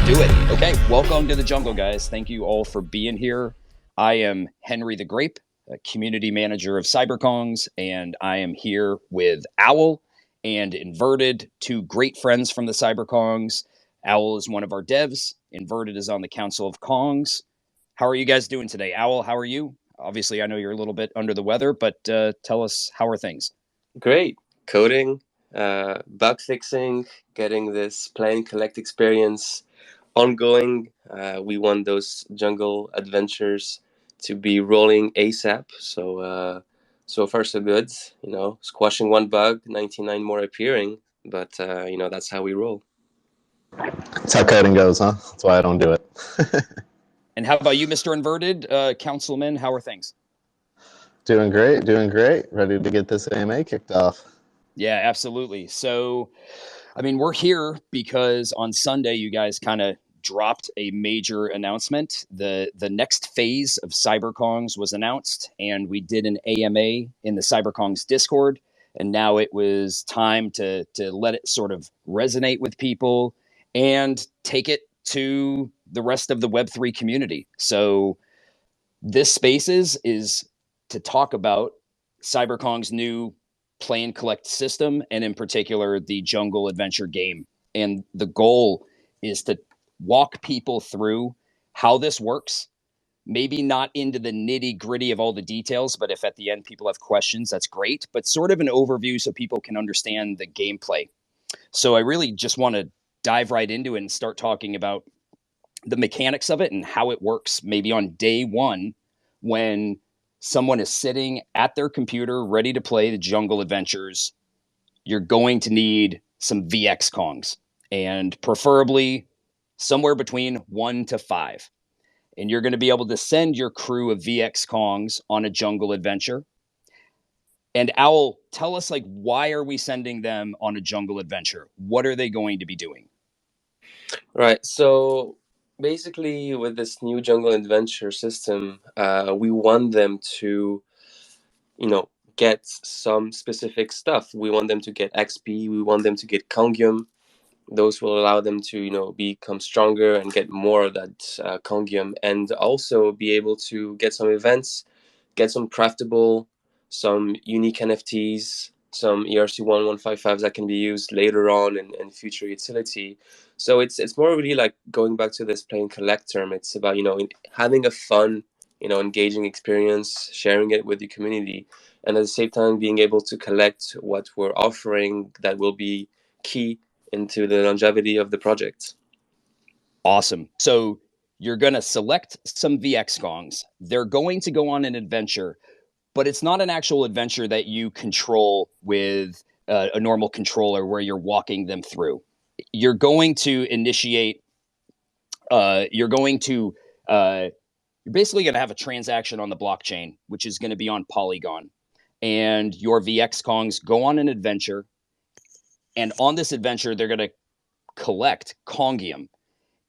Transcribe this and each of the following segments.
Do it. Okay, welcome to the jungle, guys. Thank you all for being here. I am Henry the Grape, a community manager of CyberKongz, and I am here with Owl and Inverted, two great friends from the CyberKongz. Owl is one of our devs. Inverted is on the Council of Kongs. How are you guys doing today? Owl, how are you? Obviously, I know you're a little bit under the weather, but tell us, how are things? Great. Coding, bug fixing, getting this play and collect experience ongoing. We want those jungle adventures to be rolling ASAP. So far so good. Squashing one bug, 99 more appearing. But that's how we roll. That's how coding goes, huh? That's why I don't do it. And how about you, Mr. Inverted, Councilman? How are things? Doing great, doing great. Ready to get this AMA kicked off. Yeah, absolutely. So, I mean, we're here because on Sunday, you guys kind of dropped a major announcement. The next phase of CyberKongz was announced, and we did an AMA in the CyberKongz Discord. And now it was time to let it sort of resonate with people and take it to the rest of the Web3 community. So this Spaces is to talk about CyberKong's new play and collect system, and in particular, the jungle adventure game. And the goal is to walk people through how this works, maybe not into the nitty gritty of all the details, but if at the end people have questions, that's great, but sort of an overview so people can understand the gameplay. So I really just want to dive right into it and start talking about the mechanics of it and how it works, maybe on day one when someone is sitting at their computer ready to play the jungle adventures. You're going to need some VX Kongs, and preferably somewhere between 1 to 5. And you're going to be able to send your crew of VX Kongs on a jungle adventure. And Owl, tell us, like, why are we sending them on a jungle adventure? What are they going to be doing? Right. So basically, with this new jungle adventure system, we want them to, get some specific stuff. We want them to get XP. We want them to get Kongium. Those will allow them to, become stronger and get more of that Kongium, and also be able to get some events, get some craftable, some unique NFTs, some ERC1155s that can be used later on in future utility. So it's more really like going back to this play and collect term. It's about having a fun, engaging experience, sharing it with the community, and at the same time being able to collect what we're offering that will be key into the longevity of the project. Awesome. So you're going to select some VX Kongs. They're going to go on an adventure, but it's not an actual adventure that you control with a normal controller where you're walking them through. You're going to initiate, you're basically going to have a transaction on the blockchain, which is going to be on Polygon. And your VX Kongs go on an adventure. And on this adventure, they're going to collect Kongium.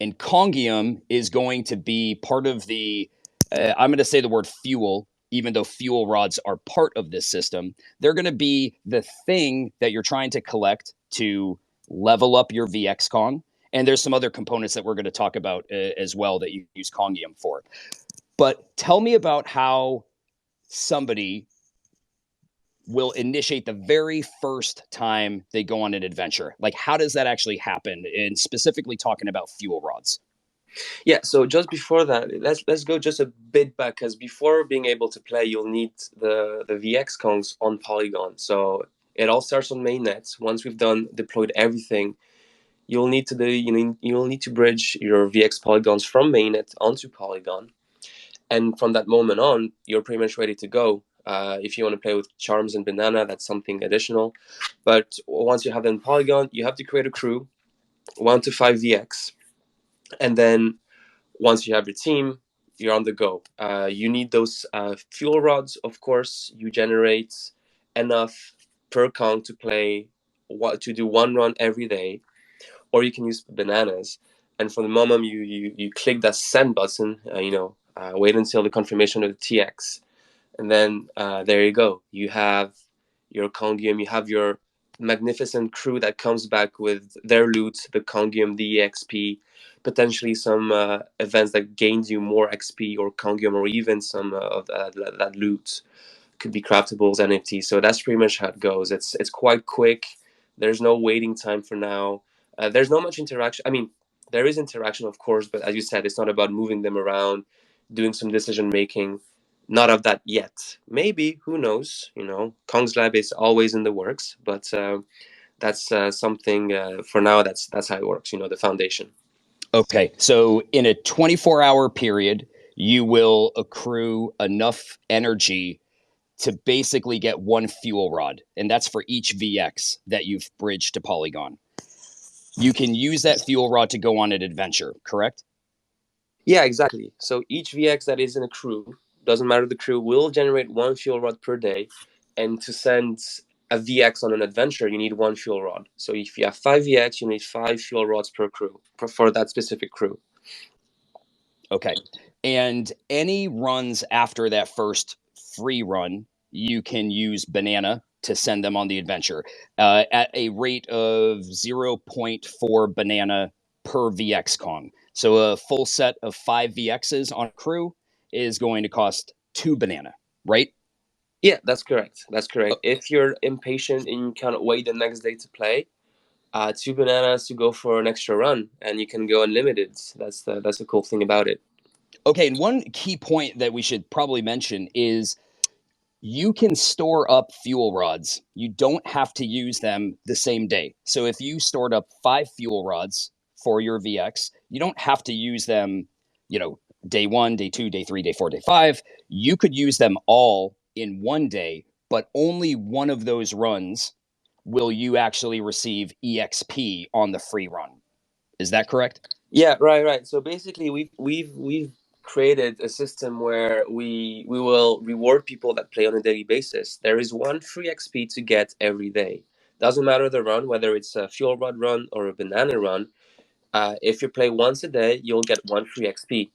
And Kongium is going to be part of the, I'm going to say the word fuel, even though fuel rods are part of this system. They're going to be the thing that you're trying to collect to level up your VX Kong. And there's some other components that we're going to talk about as well that you use Kongium for. But tell me about how somebody will initiate the very first time they go on an adventure. Like, how does that actually happen? And specifically talking about fuel rods. Yeah, so just before that, let's go just a bit back, because before being able to play, you'll need the VX Kongs on Polygon. So it all starts on mainnet. Once we've deployed everything, you'll need to bridge your VX polygons from mainnet onto Polygon, and from that moment on, you're pretty much ready to go. If you want to play with Charms and Banana, that's something additional. But once you have them in Polygon, you have to create a crew, 1 to 5 VX. And then once you have your team, you're on the go. You need those fuel rods, of course. You generate enough per Kong to do one run every day, or you can use bananas. And from the moment you click that send button, wait until the confirmation of the TX. And then there you go. You have your Kongium, you have your magnificent crew that comes back with their loot, the Kongium, the EXP, potentially some events that gains you more XP or Kongium, or even some of that loot could be craftables, NFTs. So that's pretty much how it goes. It's quite quick. There's no waiting time for now. There's not much interaction. I mean, there is interaction, of course, but as you said, it's not about moving them around, doing some decision making. Not of that yet. Maybe, who knows? Kongz Lab is always in the works, but that's something for now. That's how it works. The foundation. Okay, so in a 24-hour period, you will accrue enough energy to basically get one fuel rod, and that's for each VX that you've bridged to Polygon. You can use that fuel rod to go on an adventure, correct? Yeah, exactly. So each VX that is in a crew, doesn't matter the crew, will generate one fuel rod per day. And to send a VX on an adventure, you need one fuel rod. So if you have 5 VX, you need 5 fuel rods per crew for that specific crew. Okay. And any runs after that first free run, you can use Banana to send them on the adventure at a rate of 0.4 Banana per VX Kong. So a full set of 5 VXs on a crew is going to cost 2 Banana, right? Yeah, that's correct. That's correct. If you're impatient and you can't wait the next day to play, 2 bananas to go for an extra run, and you can go unlimited. That's the cool thing about it. Okay, and one key point that we should probably mention is you can store up fuel rods. You don't have to use them the same day. So if you stored up 5 fuel rods for your VX, you don't have to use them, day 1, day 2, day 3, day 4, day 5. You could use them all in one day, but only one of those runs will you actually receive EXP on the free run. Is that correct? Yeah, right. So basically, we've created a system where we will reward people that play on a daily basis. There is one free XP to get every day. Doesn't matter the run, whether it's a fuel rod run or a banana run. If you play once a day, you'll get one free XP.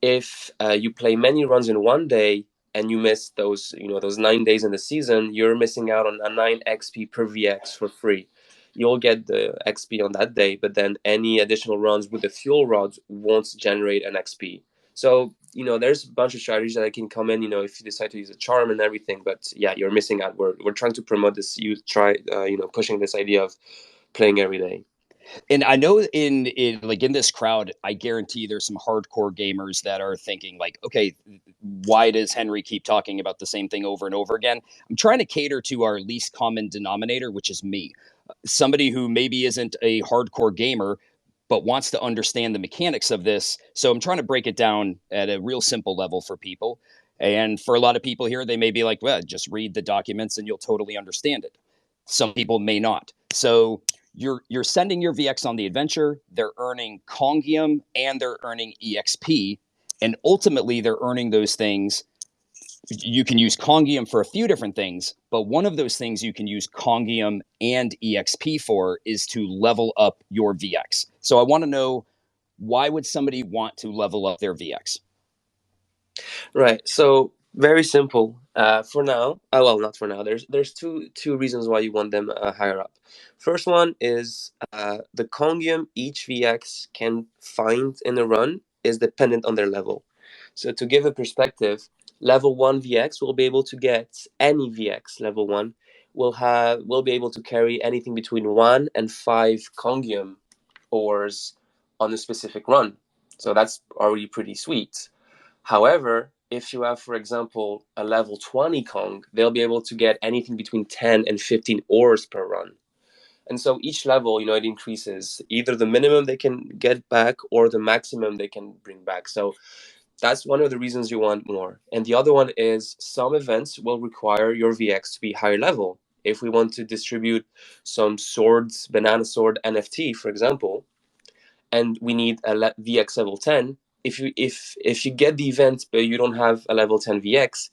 If you play many runs in one day and you miss those 9 days in the season, you're missing out on a 9 XP per VX for free. You'll get the XP on that day, but then any additional runs with the fuel rods won't generate an XP. So, there's a bunch of strategies that can come in, if you decide to use a charm and everything, but yeah, you're missing out. We're trying to promote this, pushing this idea of playing every day. And I know in this crowd, I guarantee there's some hardcore gamers that are thinking like, okay, why does Henry keep talking about the same thing over and over again? I'm trying to cater to our least common denominator, which is me. Somebody who maybe isn't a hardcore gamer, but wants to understand the mechanics of this. So I'm trying to break it down at a real simple level for people. And for a lot of people here, they may be like, well, just read the documents and you'll totally understand it. Some people may not. So you're sending your VX on the adventure. They're earning Kongium and they're earning EXP. And ultimately, they're earning those things. You can use Kongium for a few different things, but one of those things you can use Kongium and EXP for is to level up your VX. So I want to know, why would somebody want to level up their VX? Right. So very simple. For now, well, not for now. There's two reasons why you want them higher up. First one is the Kongium each VX can find in a run is dependent on their level. So to give a perspective, level 1 VX will be able to get any VX level 1 will be able to carry anything between 1 and 5 Kongium ores on a specific run. So that's already pretty sweet. However, if you have, for example, a level 20 Kong, they'll be able to get anything between 10 and 15 ores per run. And so each level, it increases either the minimum they can get back or the maximum they can bring back. So that's one of the reasons you want more. And the other one is some events will require your VX to be higher level. If we want to distribute some swords, banana sword NFT, for example, and we need a VX level 10, if you get the event but you don't have a level 10 VX,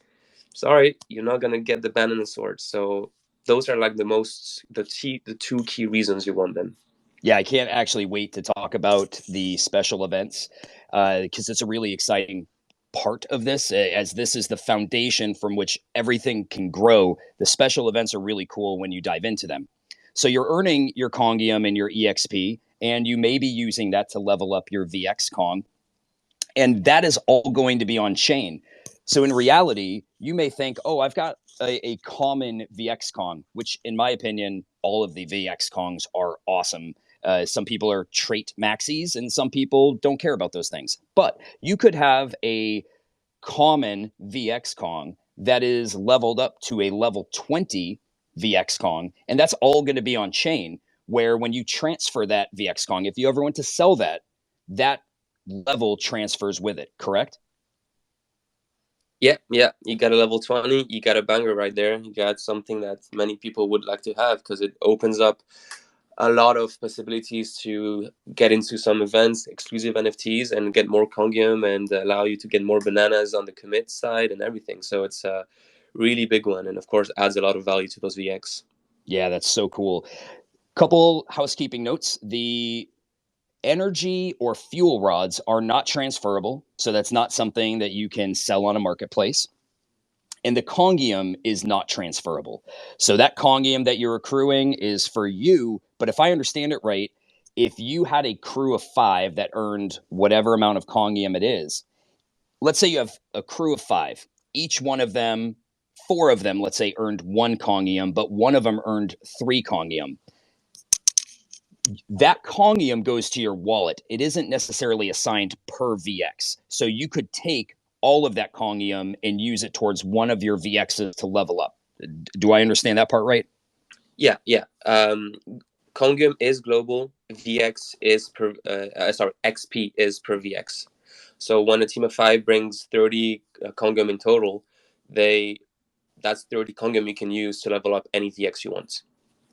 sorry, you're not gonna get the banana sword. So those are like the two key reasons you want them. Yeah, I can't actually wait to talk about the special events because it's a really exciting part of this, as this is the foundation from which everything can grow. The special events are really cool when you dive into them. So you're earning your Kongium and your EXP, and you may be using that to level up your VX Kong. And that is all going to be on chain. So in reality, you may think, oh, I've got a common VX Kong, which in my opinion, all of the VX Kongs are awesome. Some people are trait maxis and some people don't care about those things. But you could have a common VX Kong that is leveled up to a level 20 VX Kong, and that's all going to be on chain, where when you transfer that VX Kong, if you ever want to sell that, that level transfers with it, correct? Yeah, you got a level 20, you got a banger right there. You got something that many people would like to have because it opens up a lot of possibilities to get into some events, exclusive NFTs, and get more Kongium and allow you to get more bananas on the commit side and everything. So it's a really big one, and of course adds a lot of value to those VX. Yeah, that's so cool. Couple housekeeping notes. The energy or fuel rods are not transferable, so that's not something that you can sell on a marketplace. And the Kongium is not transferable. So that Kongium that you're accruing is for you, but if I understand it right, if you had a crew of 5 that earned whatever amount of Kongium it is, let's say you have a crew of 5, each one of them, 4 of them, let's say, earned 1 Kongium, but one of them earned 3 Kongium. That Kongium goes to your wallet. It isn't necessarily assigned per VX. So you could take all of that Kongium and use it towards one of your VXs to level up. Do I understand that part right? Yeah. Kongium is global. VX is per, XP is per VX. So when a team of 5 brings 30 Kongium in total, that's 30 Kongium you can use to level up any VX you want.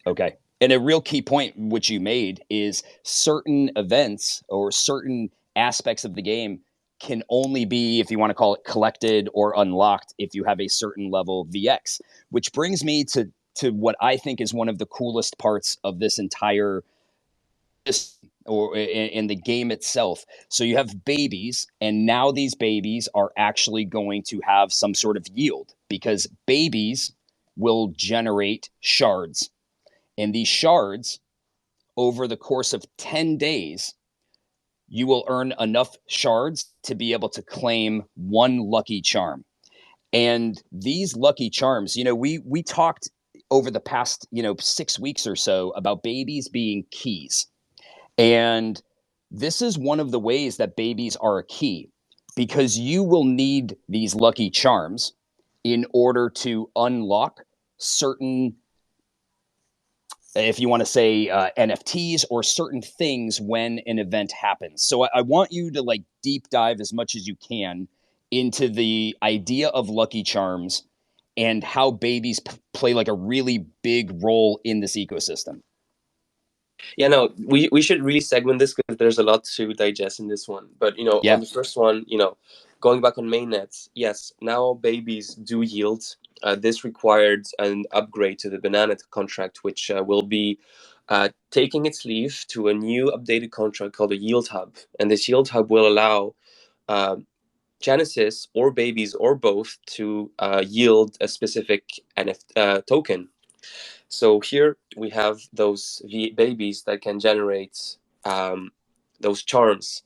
Okay. And a real key point which you made is certain events or certain aspects of the game can only be, if you want to call it, collected or unlocked if you have a certain level VX, which brings me to what I think is one of the coolest parts of this entire or in the game itself. So you have babies, and now these babies are actually going to have some sort of yield because babies will generate shards. And these shards, over the course of 10 days, you will earn enough shards to be able to claim 1 Lucky Charm. And these Lucky Charms, we talked over the past, 6 weeks or so about babies being keys. And this is one of the ways that babies are a key, because you will need these Lucky Charms in order to unlock certain, if you want to say, NFTs or certain things when an event happens. So I want you to deep dive as much as you can into the idea of Lucky Charms and how babies play a really big role in this ecosystem. Yeah, no, we should really segment this because there's a lot to digest in this one. But Yeah. On the first one, going back on mainnets, yes, now babies do yield. This required an upgrade to the banana contract, which will be taking its leave to a new updated contract called a yield hub, and this yield hub will allow Genesis or babies or both to yield a specific token. So here we have those babies that can generate those charms.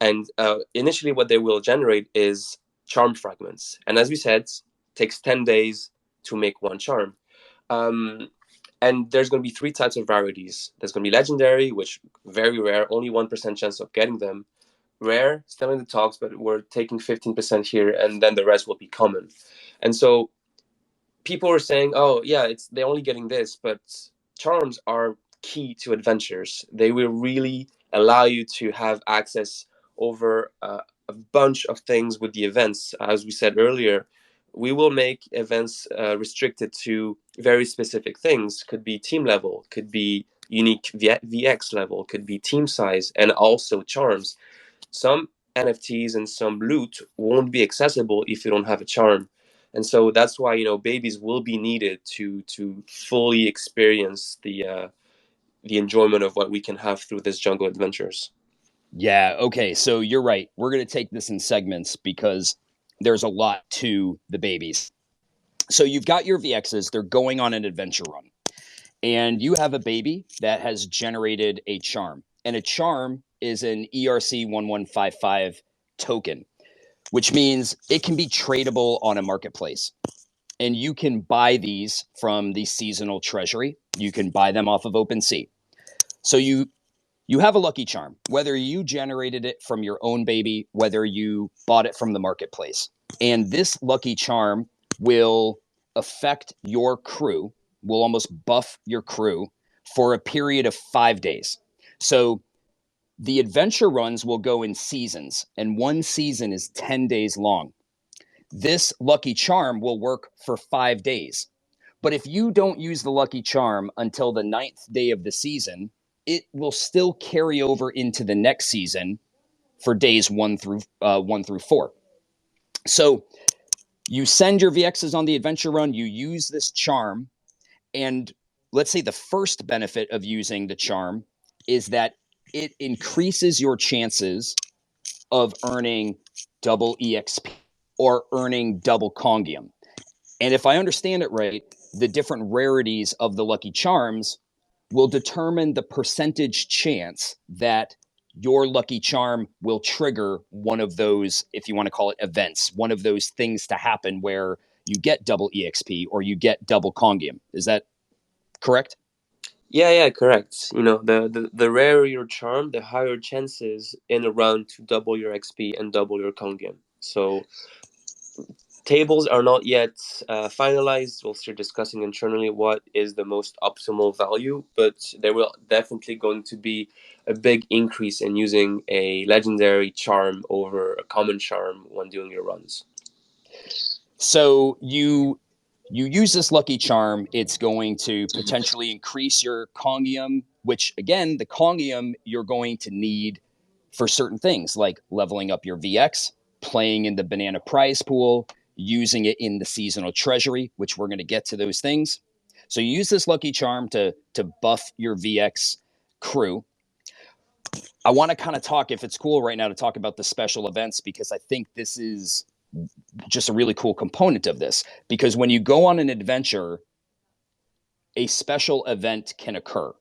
And initially what they will generate is charm fragments. And as we said, it takes 10 days to make 1 charm. And there's going to be 3 types of rarities. There's going to be legendary, which very rare, only 1% chance of getting them. Rare, still in the talks, but we're taking 15% here, and then the rest will be common. And so people are saying, oh yeah, they're only getting this, but charms are key to adventures. They will really allow you to have access over a bunch of things with the events. As we said earlier, we will make events restricted to very specific things. Could be team level, could be unique VX level, could be team size, and also charms. Some NFTs and some loot won't be accessible if you don't have a charm. And so that's why babies will be needed to fully experience the enjoyment of what we can have through this jungle adventures. Yeah. Okay. So you're right. We're going to take this in segments because there's a lot to the babies. So you've got your VXs. They're going on an adventure run, and you have a baby that has generated a charm. And a charm is an ERC1155 token, which means it can be tradable on a marketplace. And you can buy these from the seasonal treasury. You can buy them off of OpenSea. So you have a Lucky Charm, whether you generated it from your own baby, whether you bought it from the marketplace. And this Lucky Charm will affect your crew, will almost buff your crew for a period of 5 days. So the adventure runs will go in seasons, and one season is 10 days long. This Lucky Charm will work for 5 days. But if you don't use the Lucky Charm until the 9th day of the season, it will still carry over into the next season for days 1 through 4. So you send your VXs on the adventure run, you use this charm, and let's say the first benefit of using the charm is that it increases your chances of earning double EXP or earning double Kongium. And if I understand it right, the different rarities of the Lucky Charms will determine the percentage chance that your Lucky Charm will trigger one of those, if you want to call it events, one of those things to happen where you get double EXP or you get double Kongium. Is that correct? Yeah, correct. The rarer your charm, the higher chances in a round to double your XP and double your Kongium. So tables are not yet finalized. We'll start discussing internally what is the most optimal value, but there will definitely going to be a big increase in using a legendary charm over a common charm when doing your runs. So you use this Lucky Charm, it's going to potentially increase your Kongium, which again, the Kongium you're going to need for certain things like leveling up your VX, playing in the banana prize pool, using it in the seasonal treasury, which we're going to get to those things. So you use this Lucky Charm to buff your VX crew. I want to kind of talk, if it's cool right now, to talk about the special events, because I think this is just a really cool component of this. Because when you go on an adventure, a special event can occur.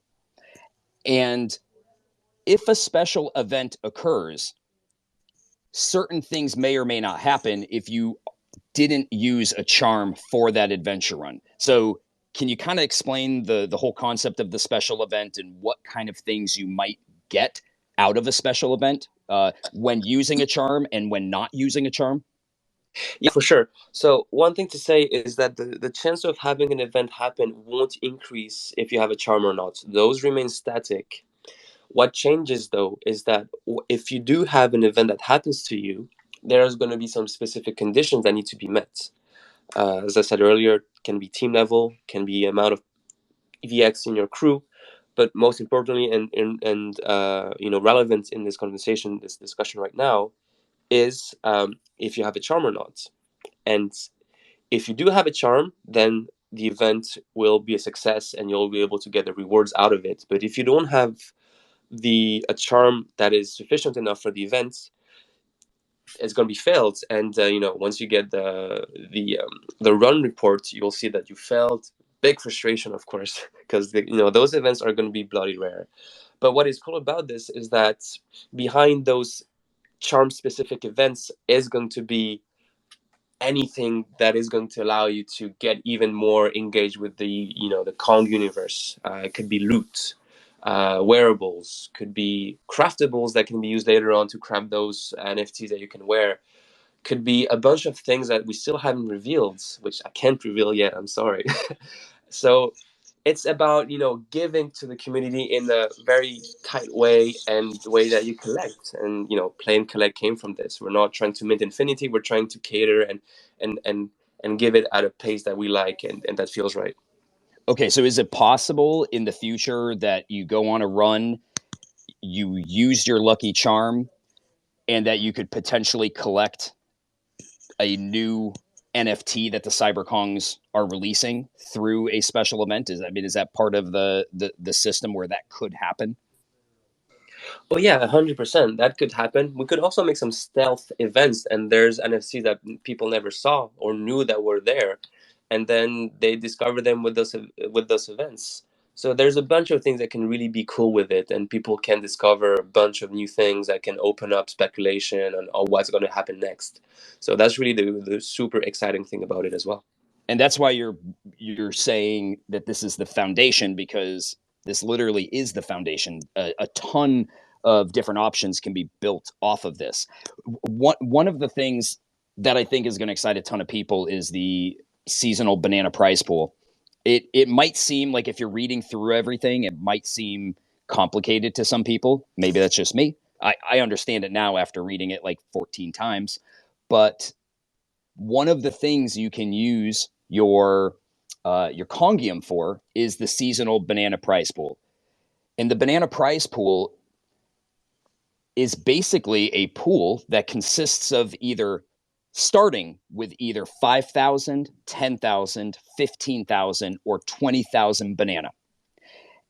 And if a special event occurs, certain things may or may not happen if you didn't use a charm for that adventure run. So can you kind of explain the whole concept of the special event and what kind of things you might get out of a special event when using a charm and when not using a charm? Yeah, for sure. So one thing to say is that the chance of having an event happen won't increase if you have a charm or not. Those remain static. What changes though is that if you do have an event that happens to you, there's going to be some specific conditions that need to be met. As I said earlier, can be team level, can be amount of EVX in your crew, but most importantly and relevant in this conversation, this discussion right now, is if you have a charm or not. And if you do have a charm, then the event will be a success and you'll be able to get the rewards out of it. But if you don't have a charm that is sufficient enough for the event, it's going to be failed. And once you get the run report, you'll see that you failed. Big frustration, of course, because those events are going to be bloody rare. But what is cool about this is that behind those charm specific events is going to be anything that is going to allow you to get even more engaged with the Kong universe. It could be loot, wearables, could be craftables that can be used later on to craft those NFTs that you can wear. Could be a bunch of things that we still haven't revealed, which I can't reveal yet. I'm sorry. So it's about giving to the community in a very tight way, and the way that you collect. And play and collect came from this. We're not trying to mint infinity. We're trying to cater and give it at a pace that we like and that feels right. Okay, so is it possible in the future that you go on a run, you use your Lucky Charm, and that you could potentially collect a new NFT that the CyberKongz are releasing through a special event? Is that part of the system where that could happen? Well, yeah, 100%. That could happen. We could also make some stealth events, and there's NFTs that people never saw or knew that were there, and then they discover them with those events. So there's a bunch of things that can really be cool with it, and people can discover a bunch of new things that can open up speculation on what's going to happen next. So that's really the super exciting thing about it as well. And that's why you're saying that this is the foundation, because this literally is the foundation. A ton of different options can be built off of this. One of the things that I think is going to excite a ton of people is the seasonal banana prize pool. It might seem like, if you're reading through everything, it might seem complicated to some people. Maybe that's just me. I understand it now after reading it like 14 times. But one of the things you can use your Kongium for is the seasonal banana prize pool. And the banana prize pool is basically a pool that consists of either starting with either 5,000, 10,000, 15,000, or 20,000 banana.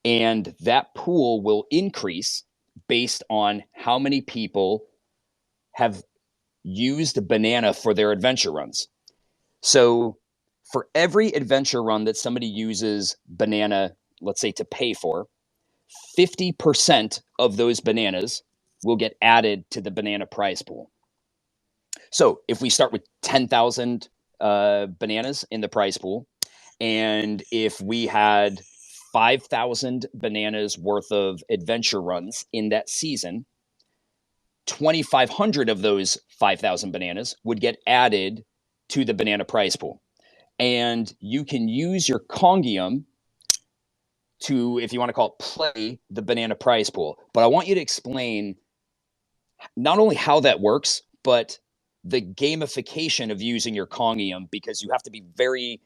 And that pool will increase based on how many people have used a banana for their adventure runs. So for every adventure run that somebody uses banana, let's say, to pay for, 50% of those bananas will get added to the banana prize pool. So if we start with 10,000 bananas in the prize pool, and if we had 5,000 bananas worth of adventure runs in that season, 2,500 of those 5,000 bananas would get added to the banana prize pool. And you can use your Kongium to, if you want to call it, play the banana prize pool. But I want you to explain not only how that works, but the gamification of using your Kongium, because you have to be very,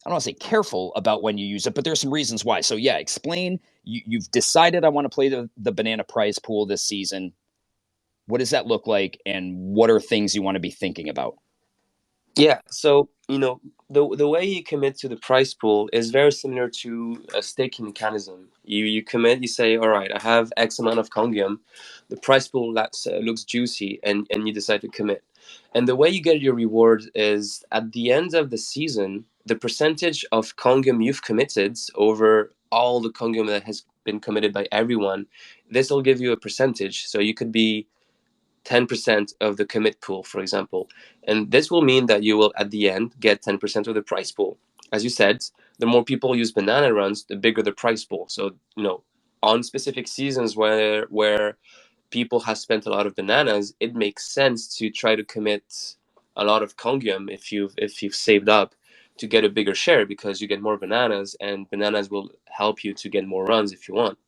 I don't want to say careful about when you use it, but there's some reasons why. So yeah, explain. You've decided, I want to play the banana prize pool this season. What does that look like, and what are things you want to be thinking about? Yeah, so the way you commit to the price pool is very similar to a staking mechanism. You commit, you say, all right, I have X amount of Kongium. The price pool looks juicy, and you decide to commit. And the way you get your reward is at the end of the season, the percentage of Kongium you've committed over all the Kongium that has been committed by everyone. This will give you a percentage. So you could be 10% of the commit pool, for example. And this will mean that you will, at the end, get 10% of the price pool. As you said, the more people use banana runs, the bigger the price pool. So, on specific seasons where people have spent a lot of bananas, it makes sense to try to commit a lot of Kongium if you've saved up to get a bigger share, because you get more bananas, and bananas will help you to get more runs if you want.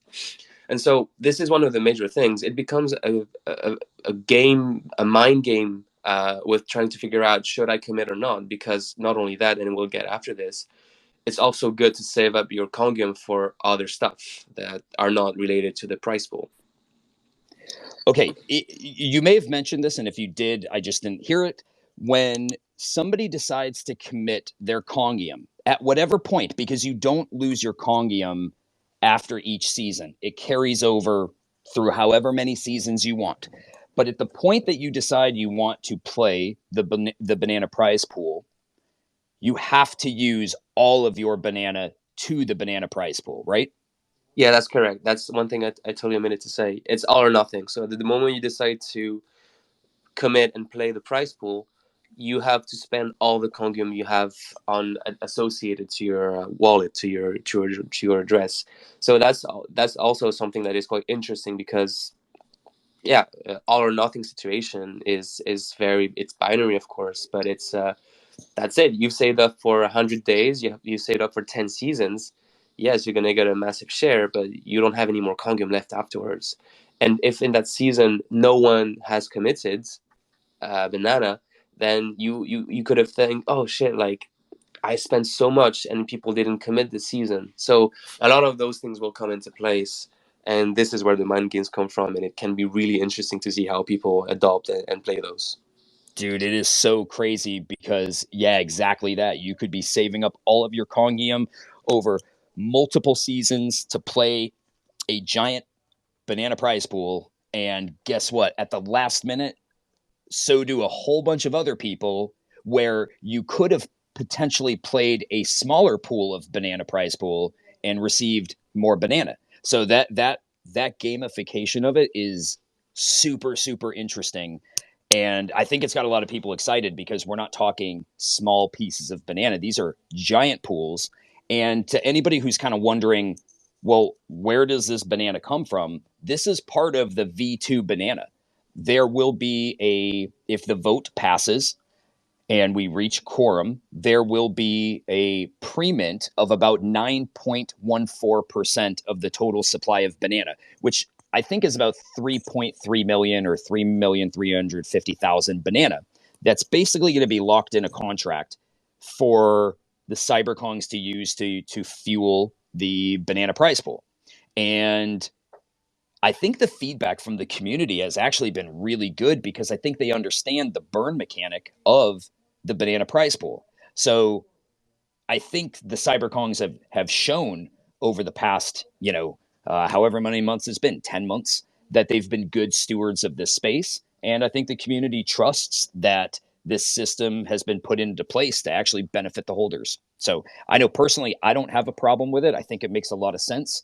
And so this is one of the major things. It becomes a game, a mind game, with trying to figure out, should I commit or not? Because not only that, and we'll get after this, it's also good to save up your Kongium for other stuff that are not related to the price pool. Okay, you may have mentioned this, and if you did, I just didn't hear it. When somebody decides to commit their Kongium at whatever point, because you don't lose your Kongium after each season, it carries over through however many seasons you want. But at the point that you decide you want to play the banana prize pool, you have to use all of your banana to the banana prize pool, right? Yeah, that's correct. That's one thing I told you a minute to say. It's all or nothing. So the moment you decide to commit and play the prize pool, you have to spend all the Kongium you have on associated to your wallet, to your address. So that's also something that is quite interesting, because yeah, all or nothing situation is very, it's binary, of course, but it's that's it. You've saved up for 100 days. You saved up for 10 seasons. Yes, you're gonna get a massive share, but you don't have any more Kongium left afterwards. And if in that season no one has committed banana, then you could have think, oh shit, like I spent so much and people didn't commit this season. So a lot of those things will come into place, and this is where the mind games come from, and it can be really interesting to see how people adopt and play those. Dude, it is so crazy, because yeah, exactly that. You could be saving up all of your Kongium over multiple seasons to play a giant banana prize pool, and guess what? At the last minute, so do a whole bunch of other people, where you could have potentially played a smaller pool of banana prize pool and received more banana. So that gamification of it is super, super interesting. And I think it's got a lot of people excited because we're not talking small pieces of banana. These are giant pools. And to anybody who's kind of wondering, well, where does this banana come from? This is part of the V2 banana. There will be if the vote passes and we reach quorum, there will be a pre-mint of about 9.14% of the total supply of banana, which I think is about 3.3 million or 3,350,000 banana. That's basically going to be locked in a contract for the CyberKongz to use to fuel the banana prize pool. And I think the feedback from the community has actually been really good because I think they understand the burn mechanic of the banana prize pool. So I think the CyberKongz have shown over the past, however many months it's been, 10 months, that they've been good stewards of this space. And I think the community trusts that this system has been put into place to actually benefit the holders. So I know personally, I don't have a problem with it. I think it makes a lot of sense.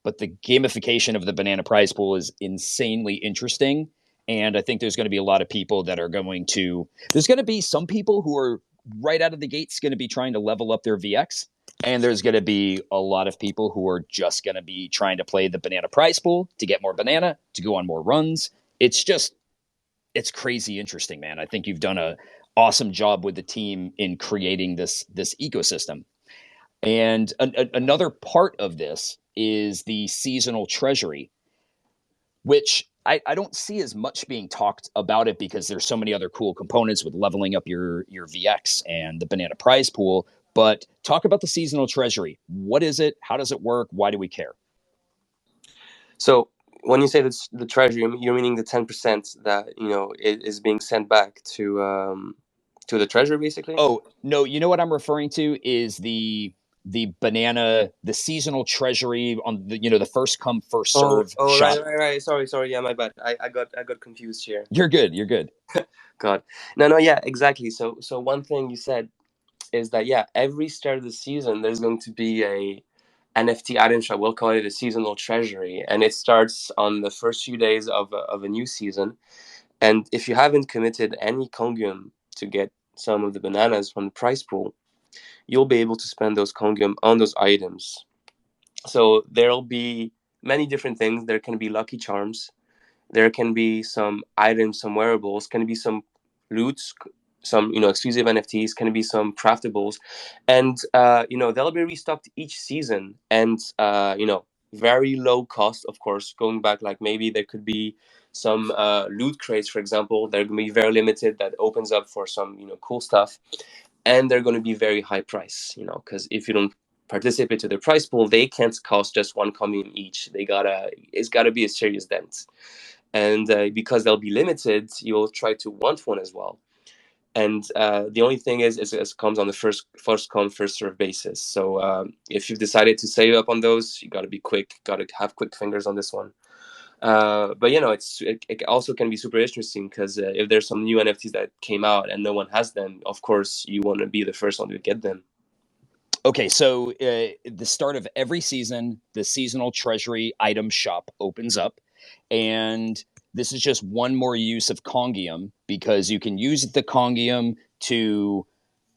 But the gamification of the banana prize pool is insanely interesting. And I think there's going to be a lot of people that are there's going to be some people who are right out of the gates going to be trying to level up their VX. And there's going to be a lot of people who are just going to be trying to play the banana prize pool to get more banana, to go on more runs. It's crazy interesting, man. I think you've done an awesome job with the team in creating this ecosystem. And another part of this is the seasonal treasury, which I don't see as much being talked about it because there's so many other cool components with leveling up your VX and the banana prize pool. But talk about the seasonal treasury. What is it? How does it work? Why do we care? So when you say the treasury, you're meaning the 10% that is being sent back to the treasury, basically. Oh no, you know what I'm referring to is the banana, the seasonal treasury on the first come first serve shop. Right. Sorry. Yeah, my bad. I got confused here. You're good. God, no, yeah, exactly. So one thing you said is that every start of the season there's going to be a NFT item shop. We'll call it a seasonal treasury, and it starts on the first few days of a new season. And if you haven't committed any Kongium to get some of the bananas from the prize pool, you'll be able to spend those Kongium on those items. So there'll be many different things. There can be Lucky Charmz. There can be some items, some wearables. Can be some loots, some exclusive NFTs. Can be some craftables, and they'll be restocked each season. And very low cost, of course. Going back, like maybe there could be some loot crates, for example. They're going to be very limited. That opens up for some cool stuff, and they're going to be very high price. Because if you don't participate to the prize pool, they can't cost just one Kongium each. It's gotta be a serious dent. And because they'll be limited, you'll try to want one as well. And the only thing is it comes on the first come first serve basis. So if you've decided to save up on those, you got to be quick. Got to have quick fingers on this one. But it also can be super interesting because if there's some new NFTs that came out and no one has them, of course you want to be the first one to get them. Okay, so the start of every season, the seasonal treasury item shop opens up, and this is just one more use of Kongium because you can use the Kongium to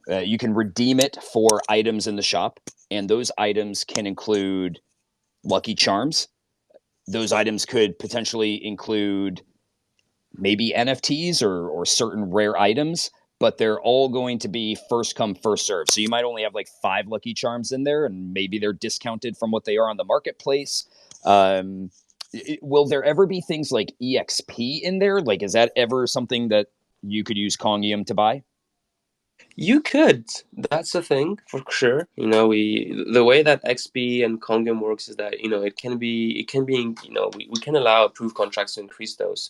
you can redeem it for items in the shop, and those items can include Lucky Charmz. Those items could potentially include maybe NFTs or certain rare items, but they're all going to be first come, first serve. So you might only have like 5 Lucky Charmz in there, and maybe they're discounted from what they are on the marketplace. Will there ever be things like EXP in there? Like, is that ever something that you could use Kongium to buy? You could. That's a thing for sure. The way that XP and Kongium works is that it can be we can allow approved contracts to increase those.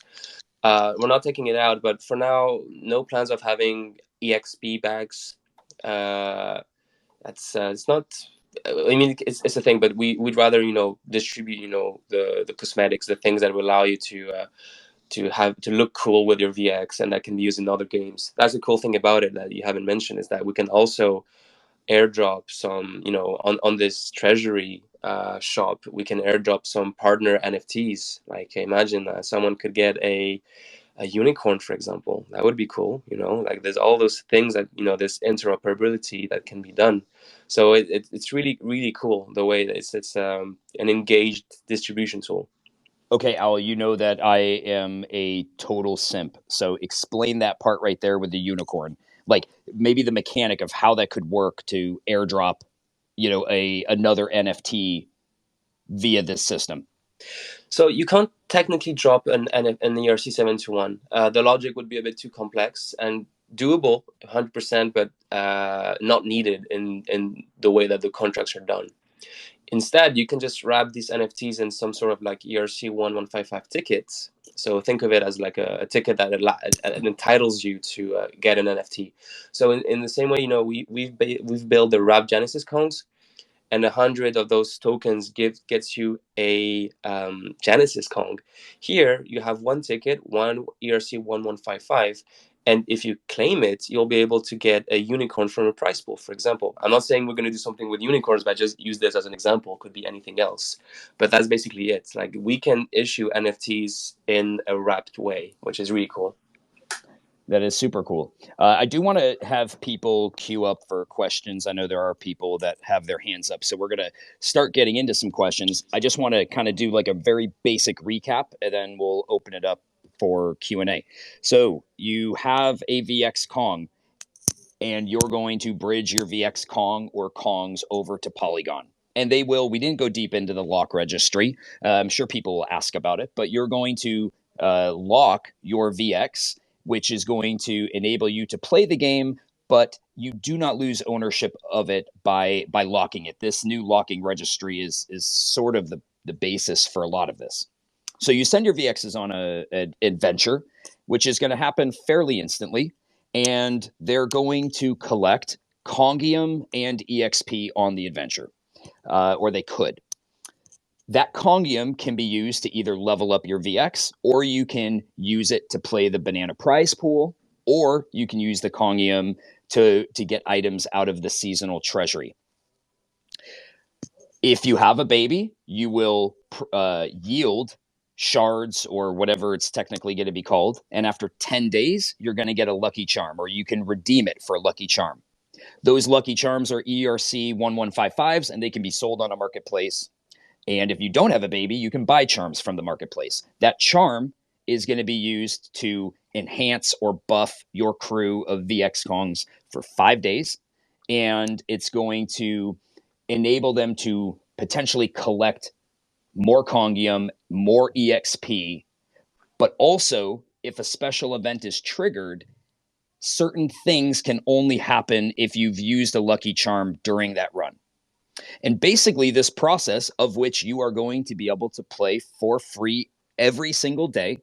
We're not taking it out, but for now, no plans of having EXP bags. It's not. I mean, it's a thing, but we'd rather distribute the cosmetics, the things that will allow you to look cool with your VX, and that can be used in other games. That's the cool thing about it that you haven't mentioned is that we can also airdrop some on this treasury shop, we can airdrop some partner NFTs. Like imagine someone could get a unicorn, for example. That would be cool. Like there's all those things that, this interoperability that can be done. So it's really, really cool the way that it's an engaged distribution tool. Okay, Al, you know that I am a total simp. So explain that part right there with the unicorn. Like maybe the mechanic of how that could work to airdrop, another NFT via this system. So you can't technically drop an ERC-721. The logic would be a bit too complex and doable, 100%, but not needed in the way that the contracts are done. Instead, you can just wrap these NFTs in some sort of like ERC-1155 tickets. So think of it as like a ticket that entitles you to get an NFT. So in the same way, we've built the Wrap Genesis Kongs, and 100 of those tokens gets you a Genesis Kong. Here you have one ticket, one ERC-1155, and if you claim it, you'll be able to get a unicorn from a prize pool, for example. I'm not saying we're going to do something with unicorns, but I just use this as an example. Could be anything else, but that's basically it. Like we can issue NFTs in a wrapped way, which is really cool. That is super cool. I do want to have people queue up for questions. I know there are people that have their hands up, so we're going to start getting into some questions. I just want to kind of do like a very basic recap, and then we'll open it up for Q&A. So you have a VX Kong, and you're going to bridge your VX Kong or Kongs over to Polygon. And they will, we didn't go deep into the lock registry. I'm sure people will ask about it, but you're going to lock your VX, which is going to enable you to play the game, but you do not lose ownership of it by locking it. This new locking registry is sort of the basis for a lot of this. So you send your VXs on an adventure, which is going to happen fairly instantly, and they're going to collect Kongium and EXP on the adventure, or they could. That Kongium can be used to either level up your VX, or you can use it to play the banana prize pool, or you can use the Kongium to get items out of the seasonal treasury. If you have a baby, you will yield shards or whatever it's technically going to be called. And after 10 days, you're going to get a Lucky Charm, or you can redeem it for a Lucky Charm. Those Lucky Charms are ERC-1155s, and they can be sold on a marketplace. And if you don't have a baby, you can buy charms from the marketplace. That charm is going to be used to enhance or buff your crew of VX Kongs for 5 days. And it's going to enable them to potentially collect more Kongium, more EXP. But also, if a special event is triggered, certain things can only happen if you've used a Lucky Charm during that run. And basically, this process, of which you are going to be able to play for free every single day,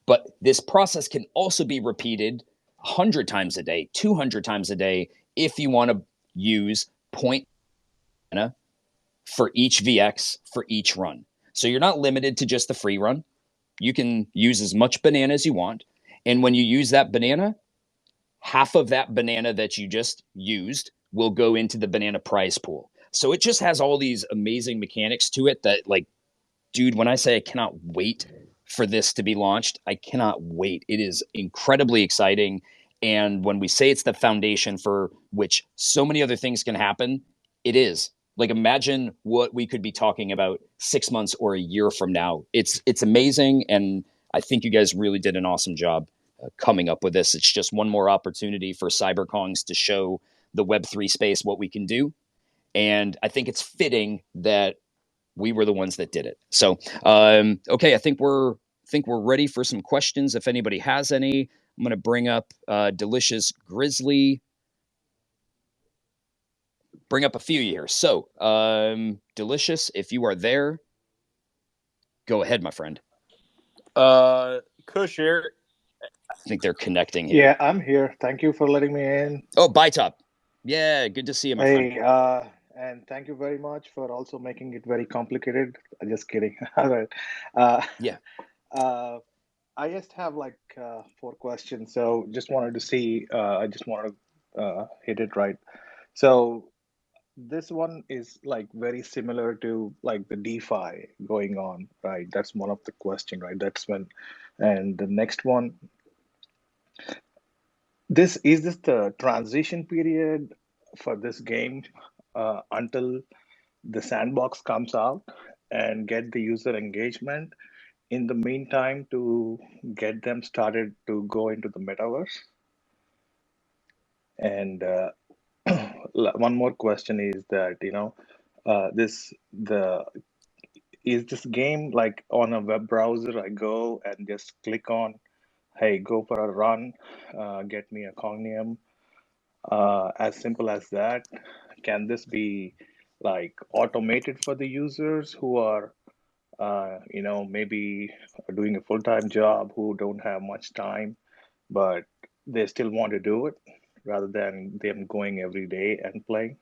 but this process can also be repeated 100 times a day, 200 times a day, if you want to use point for each VX for each run. So you're not limited to just the free run. You can use as much banana as you want. And when you use that banana, half of that banana that you just used will go into the banana prize pool. So it just has all these amazing mechanics to it that, like, dude, when I say I cannot wait for this to be launched, I cannot wait. It is incredibly exciting. And when we say it's the foundation for which so many other things can happen, it is. Like, imagine what we could be talking about 6 months or a year from now. It's amazing. And I think you guys really did an awesome job coming up with this. It's just one more opportunity for CyberKongz to show the Web3 space what we can do. And I think it's fitting that we were the ones that did it. So, okay, I think we're ready for some questions. If anybody has any, I'm going to bring up Delicious Grizzly. Bring up a few here. So, Delicious, if you are there, go ahead, my friend. Kush here. I think they're connecting here. Yeah, I'm here. Thank you for letting me in. Oh, bye, Top. Yeah, good to see you, my friend. Hey, and thank you very much for also making it very complicated. Just kidding. All right. Yeah. I just have like 4 questions. So just wanted to see, I just wanted to hit it right. So this one is like very similar to like the DeFi going on, right? That's one of the question, right? That's when, and the next one, this the transition period for this game until the sandbox comes out and get the user engagement in the meantime to get them started to go into the metaverse. And one more question is that, this the is this game like on a web browser? I go and just click on, hey, go for a run, get me a Kongium, as simple as that. Can this be like automated for the users who are, maybe doing a full-time job, who don't have much time, but they still want to do it rather than them going every day and playing?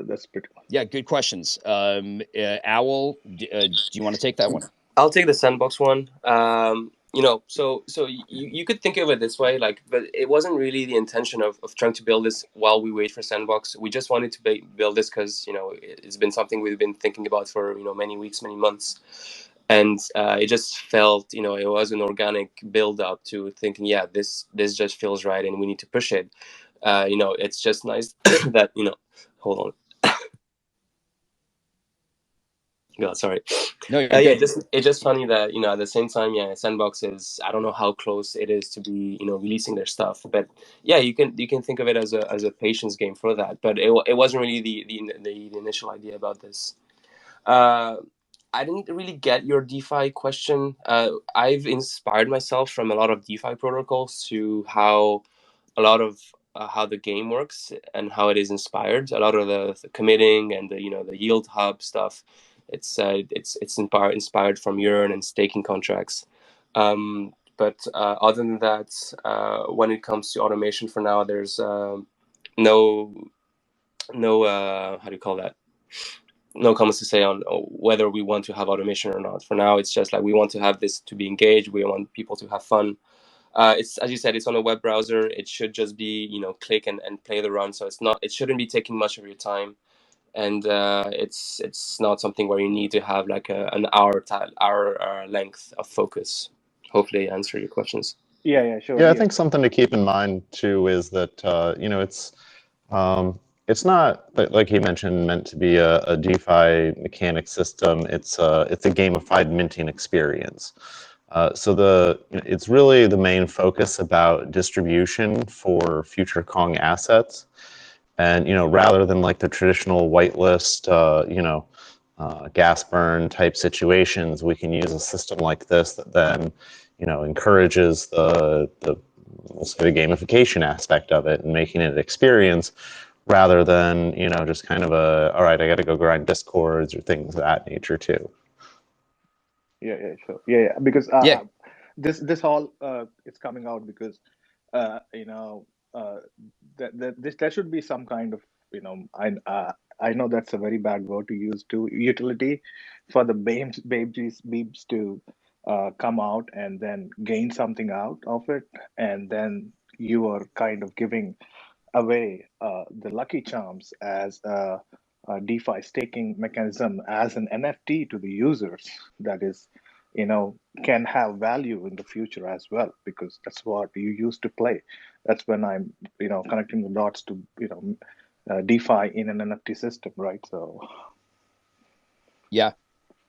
That's pretty much. Yeah, good questions. Owl, do you want to take that one? I'll take the Sandbox one. So you could think of it this way, like, but it wasn't really the intention of trying to build this while we wait for Sandbox. We just wanted to build this because, it's been something we've been thinking about for, many weeks, many months. And it just felt, it was an organic build up to thinking, yeah, this just feels right and we need to push it. It's just nice that, hold on. God, sorry. No, you're Yeah, good. it's just funny that, at the same time, yeah, Sandbox is, I don't know how close it is to be, releasing their stuff, but yeah, you can think of it as a patience game for that. But it wasn't really the initial idea about this. I didn't really get your DeFi question. I've inspired myself from a lot of DeFi protocols to how a lot of how the game works and how it is inspired. A lot of the committing and the yield hub stuff. It's inspired from Yearn and staking contracts. But other than that, when it comes to automation, for now, there's no how do you call that? No comments to say on whether we want to have automation or not. For now, it's just like we want to have this to be engaged. We want people to have fun. It's, as you said, it's on a web browser. It should just be, click and play the run. So it shouldn't be taking much of your time. And it's not something where you need to have like an hour length of focus. Hopefully I answer your questions. Yeah, sure. Yeah, I think something to keep in mind too is that it's not like you mentioned meant to be a DeFi mechanic system. It's a gamified minting experience. So it's really the main focus about distribution for future Kong assets, and rather than like the traditional whitelist, gas burn type situations, we can use a system like this that then encourages the gamification aspect of it and making it an experience rather than just kind of all right, I got to go grind discords or things of that nature too. Yeah, sure. Yeah. Because Yeah. this all it's coming out because there should be some kind of I know that's a very bad word to use, to utility for the beebs to come out and then gain something out of it, and then you are kind of giving away the Lucky Charmz as a DeFi staking mechanism as an NFT to the users. That is, can have value in the future as well, because that's what you used to play. That's when I'm, connecting the dots to, DeFi in an NFT system, right? So, Yeah.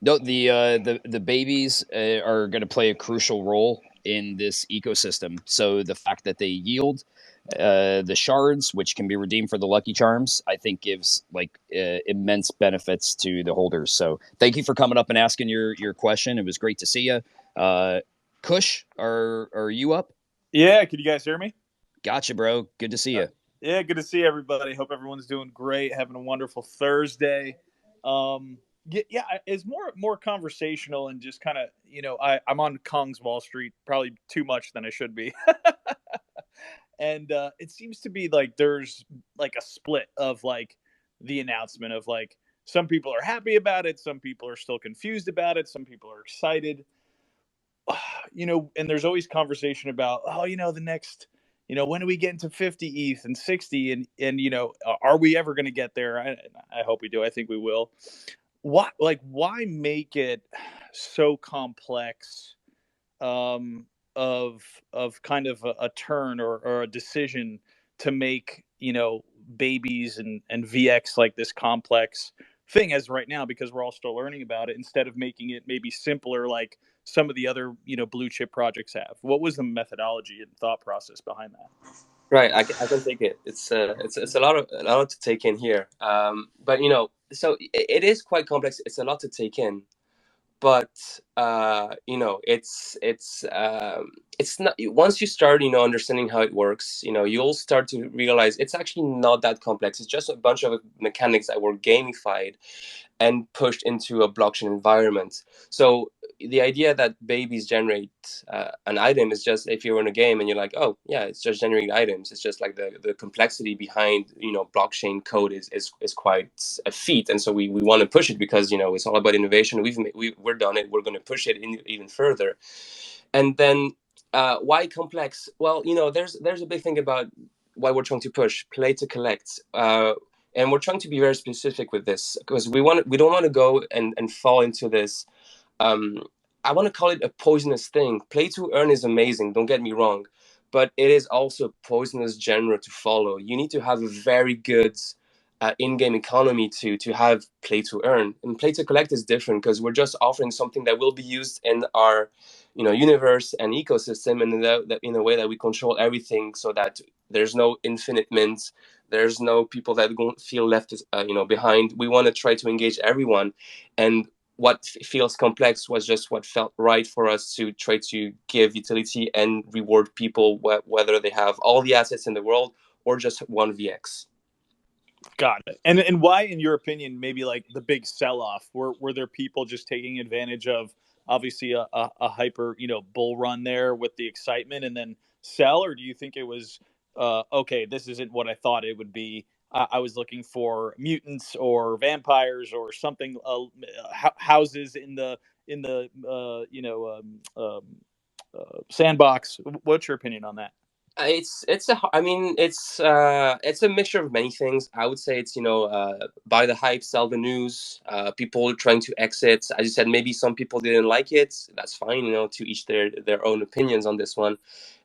No, the babies are going to play a crucial role in this ecosystem. So the fact that they yield the shards, which can be redeemed for the Lucky Charmz, I think gives like immense benefits to the holders. So thank you for coming up and asking your question. It was great to see you. Kush, are you up? Yeah, can you guys hear me? Gotcha, bro. Good to see you. Yeah, good to see everybody. Hope everyone's doing great, having a wonderful Thursday. Yeah, it's more conversational and just kind of, I'm on Kong's Wall Street probably too much than I should be. And it seems to be like there's like a split of like the announcement of like some people are happy about it, some people are still confused about it, some people are excited. And there's always conversation about, the next, when do we get into 50 ETH and 60, and are we ever going to get there? I hope we do. I think we will. Why make it so complex, of kind of a turn or a decision to make babies and VX like this complex thing as right now, because we're all still learning about it, instead of making it maybe simpler like some of the other blue chip projects have? What was the methodology and thought process behind that? Right, I can take it. It's a lot to take in here. But so it is quite complex. It's a lot to take in, but it's not. Once you start understanding how it works, you'll start to realize it's actually not that complex. It's just a bunch of mechanics that were gamified and pushed into a blockchain environment. So the idea that babies generate an item is just, if you're in a game and you're like, oh yeah, it's just generating items. It's just like the complexity behind blockchain code is quite a feat, and so we want to push it because it's all about innovation. We're done it. We're going to push it even further. And then why complex? Well, there's a big thing about why we're trying to push play to collect. And we're trying to be very specific with this because we don't want to go and fall into this. I want to call it a poisonous thing. Play to earn is amazing, don't get me wrong, but it is also a poisonous genre to follow. You need to have a very good in-game economy to have play to earn. And play to collect is different because we're just offering something that will be used in our universe and ecosystem, and in a way that we control everything so that there's no infinite mint. There's no people that don't feel left behind. We want to try to engage everyone, and what feels complex was just what felt right for us to try to give utility and reward people, whether they have all the assets in the world or just one VX. Got it. And why, in your opinion, maybe like the big sell-off? Were there people just taking advantage of obviously a hyper bull run there with the excitement and then sell, or do you think it was okay, this isn't what I thought it would be? I was looking for mutants or vampires or something, houses in the sandbox. What's your opinion on that? It's a mixture of many things. I would say it's buy the hype, sell the news. People trying to exit. As you said, maybe some people didn't like it. That's fine. To each their own opinions on this one.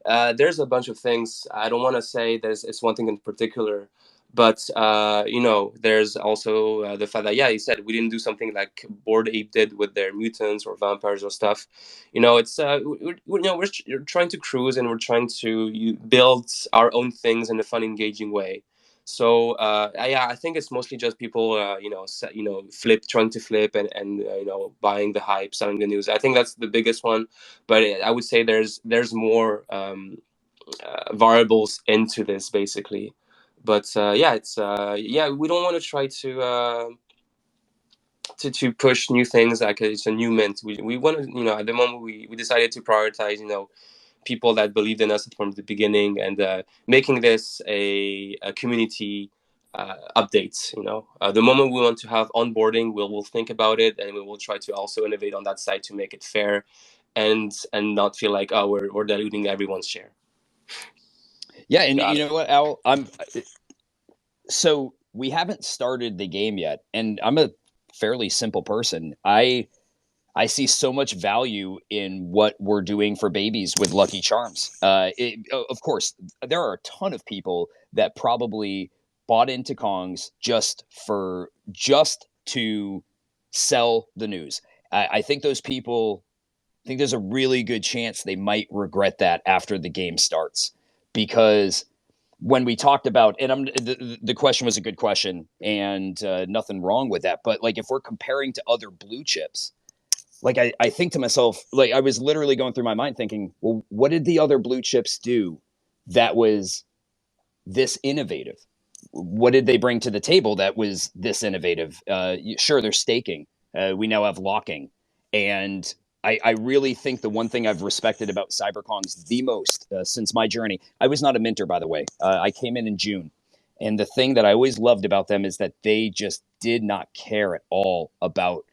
There's a bunch of things. I don't want to say it's one thing in particular, but there's also the fact that, yeah, you said we didn't do something like Bored Ape did with their mutants or vampires or stuff. It's we're trying to cruise, and we're trying to build our own things in a fun, engaging way. So yeah, I think it's mostly just people trying to flip and buying the hype, selling the news. I think that's the biggest one, but I would say there's more variables into this basically. But yeah, it's we don't want to try to push new things like it's a new mint. We want to at the moment we decided to prioritize people that believed in us from the beginning, and making this a community update. The moment we want to have onboarding, we'll think about it, and we will try to also innovate on that side to make it fair and not feel like we're diluting everyone's share. Yeah, and you know what, Al? So we haven't started the game yet, and I'm a fairly simple person. I see so much value in what we're doing for babies with Lucky Charmz. Of course, there are a ton of people that probably bought into Kongz just to sell the news. I think those people, I think there's a really good chance they might regret that after the game starts, because when we talked about, and the question was a good question, and nothing wrong with that. But like, if we're comparing to other blue chips, like I think to myself, like I was literally going through my mind thinking, well, what did the other blue chips do that was this innovative? What did they bring to the table that was this innovative? Sure, they're staking. We now have locking. And I really think the one thing I've respected about CyberKongz the most since my journey, I was not a minter, by the way. I came in June. And the thing that I always loved about them is that they just did not care at all about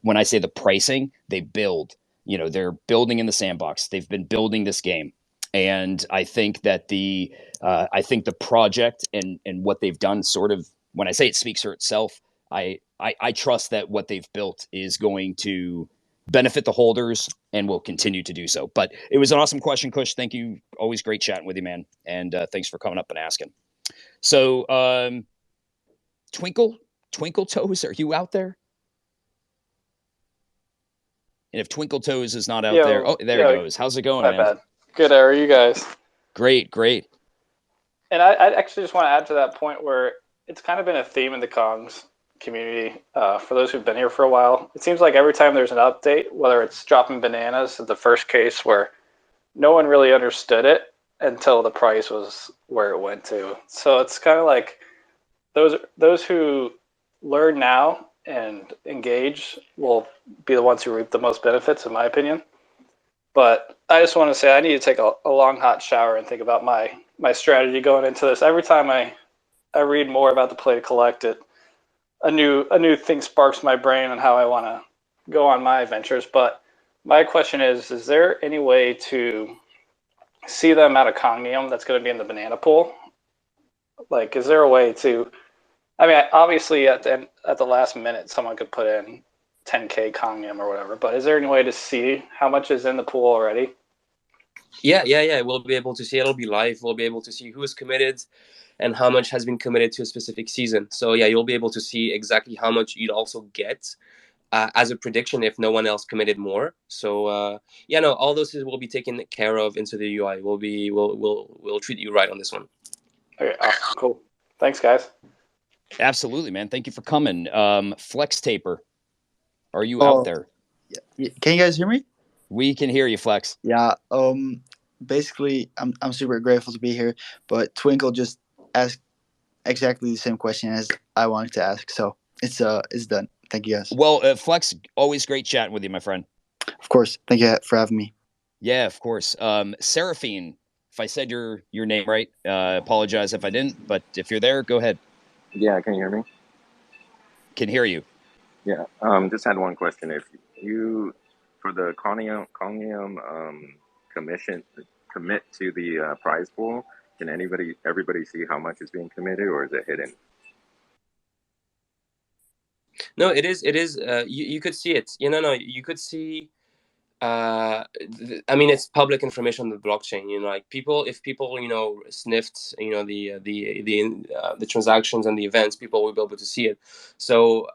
when I say the pricing. They build. They're building in the sandbox. They've been building this game. And I think that the project and what they've done sort of, when I say it speaks for itself, I trust that what they've built is going to benefit the holders and will continue to do so. But it was an awesome question, Kush. Thank you. Always great chatting with you, man. And thanks for coming up and asking. So, Twinkle Toes, are you out there? And if Twinkle Toes is not out there, oh, there he goes. How's it going, man? Bad. Good. How are you guys? Great. And I actually just want to add to that point where it's kind of been a theme in the Kongs community for those who've been here for a while. It seems like every time there's an update, whether it's dropping bananas at the first case where no one really understood it until the price was where it went to. So it's kind of like those who learn now and engage will be the ones who reap the most benefits, in my opinion. But I just want to say I need to take a long hot shower and think about my strategy going into this. Every time I read more about the play to collect it, a new thing sparks my brain on how I want to go on my adventures. But my question is there any way to see the amount of Kongium that's going to be in the banana pool? Like, is there a way to, I mean, obviously at the last minute, someone could put in 10K Kongium or whatever, but is there any way to see how much is in the pool already? Yeah. We'll be able to see. It'll be live. We'll be able to see who is committed and how much has been committed to a specific season. So yeah, you'll be able to see exactly how much you'd also get as a prediction if no one else committed more. So all those will be taken care of into the UI. We'll treat you right on this one. Okay, awesome, cool. Thanks, guys. Absolutely, man. Thank you for coming. Flex Taper, are you out there? Yeah. Can you guys hear me? We can hear you, Flex. Yeah. Basically, I'm super grateful to be here. But Twinkle just asked exactly the same question as I wanted to ask, so it's done. Thank you, guys. Well, Flex, always great chatting with you, my friend. Of course. Thank you for having me. Yeah, of course. Seraphine, if I said your name right, apologize if I didn't. But if you're there, go ahead. Yeah, can you hear me? Can hear you. Yeah. Just had one question. If you, for the Kongium commit to the prize pool, can everybody see how much is being committed, or is it hidden? No, it is. You could see it. You could see. I mean, it's public information on the blockchain. Like if people sniffed the transactions and the events, people will be able to see it. So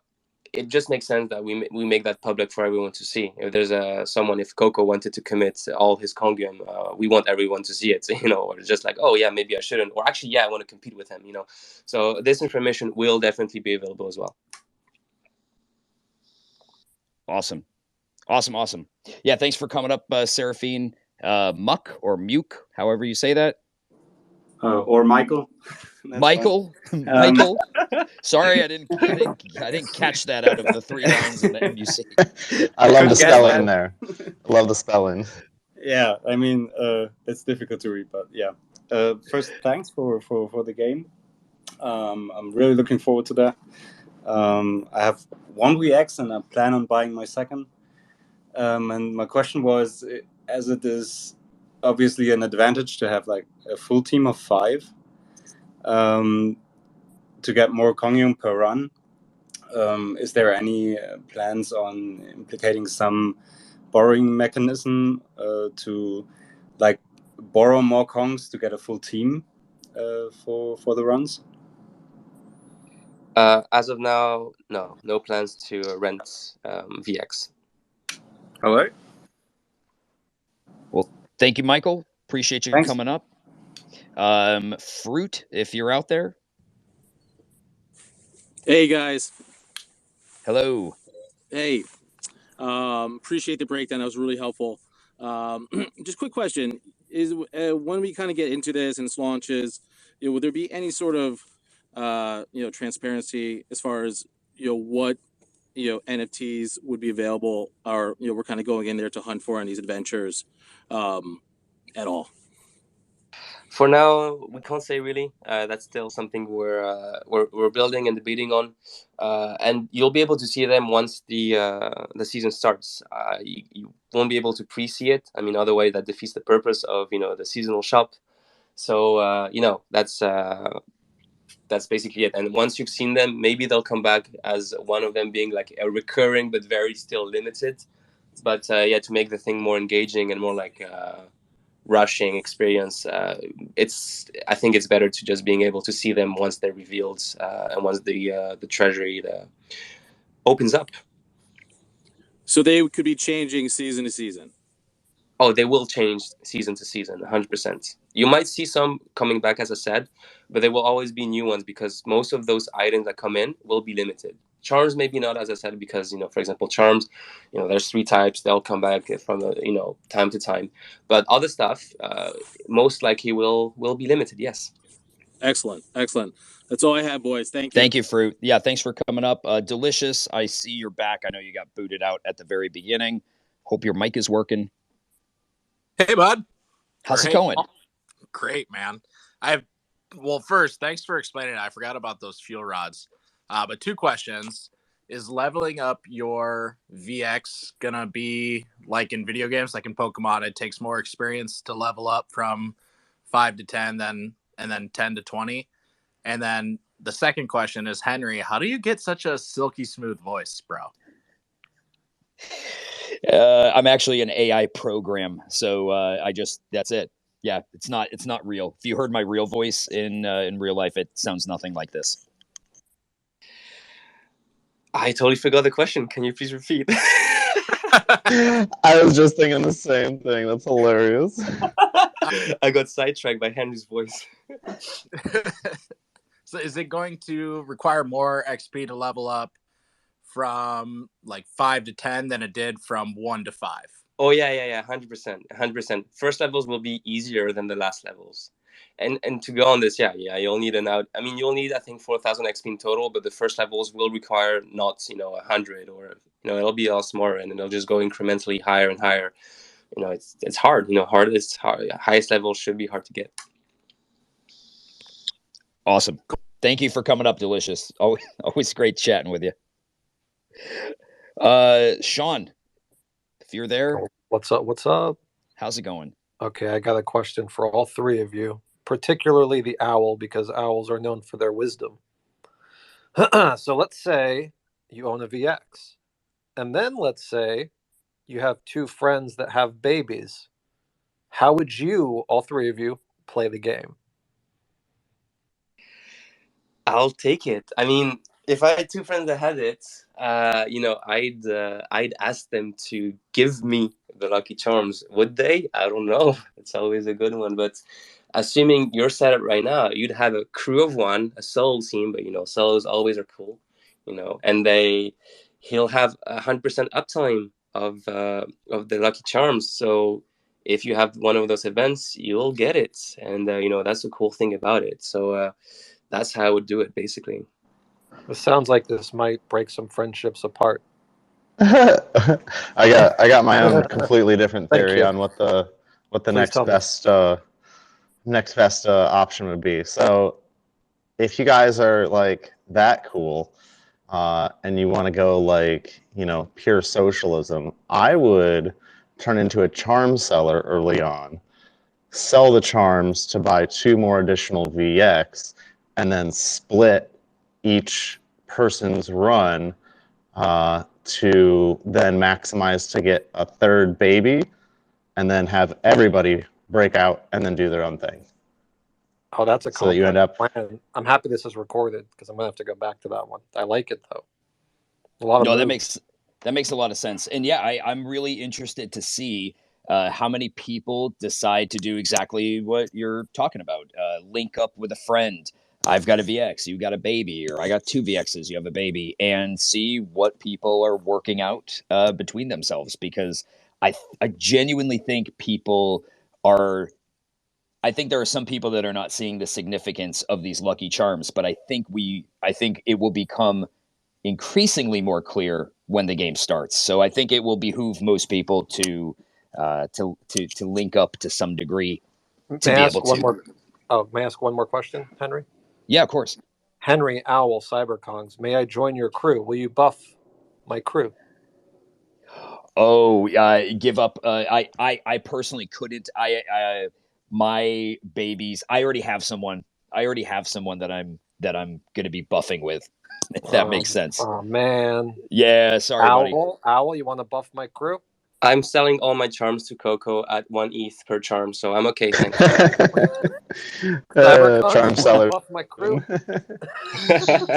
it just makes sense that we make that public for everyone to see. If there's if Coco wanted to commit all his Kongium, we want everyone to see it. Or just like, oh yeah, maybe I shouldn't, or actually yeah, I want to compete with him. So this information will definitely be available as well. Awesome. Yeah, thanks for coming up, Seraphine. Muck or Muke, however you say that. Or Michael. Michael. Sorry, I didn't catch that out of the 3 lines of the MUC. I love the spelling there. I love the spelling. Yeah, I mean, it's difficult to read, but yeah. First, thanks for the game. I'm really looking forward to that. I have 1 VX and I plan on buying my second. And my question was, as it is obviously an advantage to have like a full team of 5 to get more Kongium per run, is there any plans on implicating some borrowing mechanism to like borrow more Kongs to get a full team for the runs? As of now, no plans to rent VX. All right. Well, thank you, Michael. Appreciate you coming up. Fruit, if you're out there. Hey guys. Hello. Hey. Appreciate the breakdown. That was really helpful. Just quick question: is when we kind of get into this and its launches, will there be any sort of transparency as far as what NFTs would be available, or we're kind of going in there to hunt for on these adventures at all? For now, we can't say really. That's still something we're building and debating on, and you'll be able to see them once the season starts. You won't be able to pre-see it. I mean, otherwise that defeats the purpose of the seasonal shop. So that's basically it. And once you've seen them, maybe they'll come back as one of them being like a recurring but very still limited. But yeah, to make the thing more engaging and more like rushing experience, I think it's better to just being able to see them once they're revealed and once the treasury opens up. So they could be changing season to season. Oh, they will change season to season, 100%. You might see some coming back, as I said, but there will always be new ones because most of those items that come in will be limited. Charms maybe not, as I said, because for example, charms, there's 3 types. They'll come back from time to time, but other stuff most likely will be limited. Yes. Excellent. That's all I have, boys. Thank you. Thank you, Fruit. Yeah, thanks for coming up. Delicious. I see you're back. I know you got booted out at the very beginning. Hope your mic is working. Hey, bud. How's it going? Great, man. First, thanks for explaining it. I forgot about those fuel rods. But 2 questions. Is leveling up your VX going to be like in video games, like in Pokemon, it takes more experience to level up from 5 to 10 and then 10 to 20? And then the second question is, Henry, how do you get such a silky smooth voice, bro? I'm actually an AI program, so that's it. Yeah, it's not real. If you heard my real voice in real life, it sounds nothing like this. I totally forgot the question. Can you please repeat? I was just thinking the same thing. That's hilarious. I got sidetracked by Henry's voice. So is it going to require more XP to level up from like 5 to 10 than it did from 1 to 5? Oh yeah, 100%. First levels will be easier than the last levels, and to go on this, you'll need you'll need I think 4,000 XP in total, but the first levels will require not 100, or it'll be a lot smaller, and it'll just go incrementally higher and higher. It's hard. Hardest, highest level should be hard to get. Awesome. Thank you for coming up, Delicious. Always great chatting with you. Sean, if you're there. What's up? How's it going? Okay, I got a question for all 3 of you, particularly the owl, because owls are known for their wisdom. So let's say you own a VX, and then let's say you have 2 friends that have babies. How would you, all 3 of you, play the game? I'll take it. I mean, if I had 2 friends that had it, I'd ask them to give me the Lucky Charmz. Would they? I don't know. It's always a good one. But assuming your setup right now, you'd have a crew of 1, a solo team. But solos always are cool. And he'll have 100% uptime of the Lucky Charmz. So if you have one of those events, you'll get it. And that's the cool thing about it. So that's how I would do it, basically. It sounds like this might break some friendships apart. I got my own completely different theory on what the next best option would be. So if you guys are like that cool and you want to go like pure socialism, I would turn into a charm seller early on, sell the charms to buy 2 more additional VX, and then split each person's run to then maximize to get a 3rd baby, and then have everybody break out and then do their own thing. Oh, that's a so that you end up. Plan. I'm happy this is recorded because I'm gonna have to go back to that one. I like it though. A lot of moves. that makes a lot of sense, and yeah, I'm really interested to see how many people decide to do exactly what you're talking about. Link up with a friend. I've got a VX, you got a baby, or I got 2 VXs, you have a baby, and see what people are working out between themselves. Because I genuinely think I think there are some people that are not seeing the significance of these Lucky Charms, but I think it will become increasingly more clear when the game starts. So I think it will behoove most people to link up to some degree to be able to. Oh, may I ask one more question, Henry? Yeah, of course. Henry Owl CyberKongz, may I join your crew? Will you buff my crew? Oh, give up. I personally couldn't. My babies. I already have someone. That I'm going to be buffing with. If that makes sense. Oh man. Yeah, sorry, buddy. Owl, you want to buff my crew? I'm selling all my charms to Coco at 1 ETH per charm, so I'm okay, thanks. Charm seller. Buff my crew.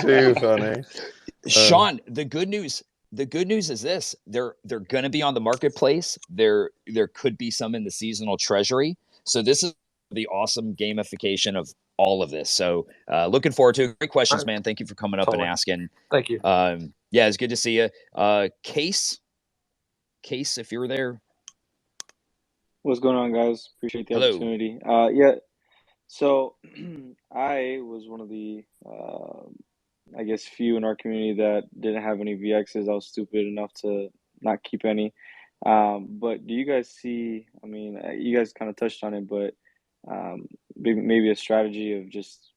Too funny. Sean, the good news is this: they're going to be on the marketplace. There could be some in the seasonal treasury. So this is the awesome gamification of all of this. So looking forward to it. Great questions, man. Thank you for coming up and asking. Thank you. Yeah, it's good to see you. Case, if you're there. What's going on, guys? Appreciate the opportunity. Yeah, so I was one of the, I guess, few in our community that didn't have any VXs. I was stupid enough to not keep any. But do you guys see, I mean, you guys kind of touched on it, but maybe a strategy of just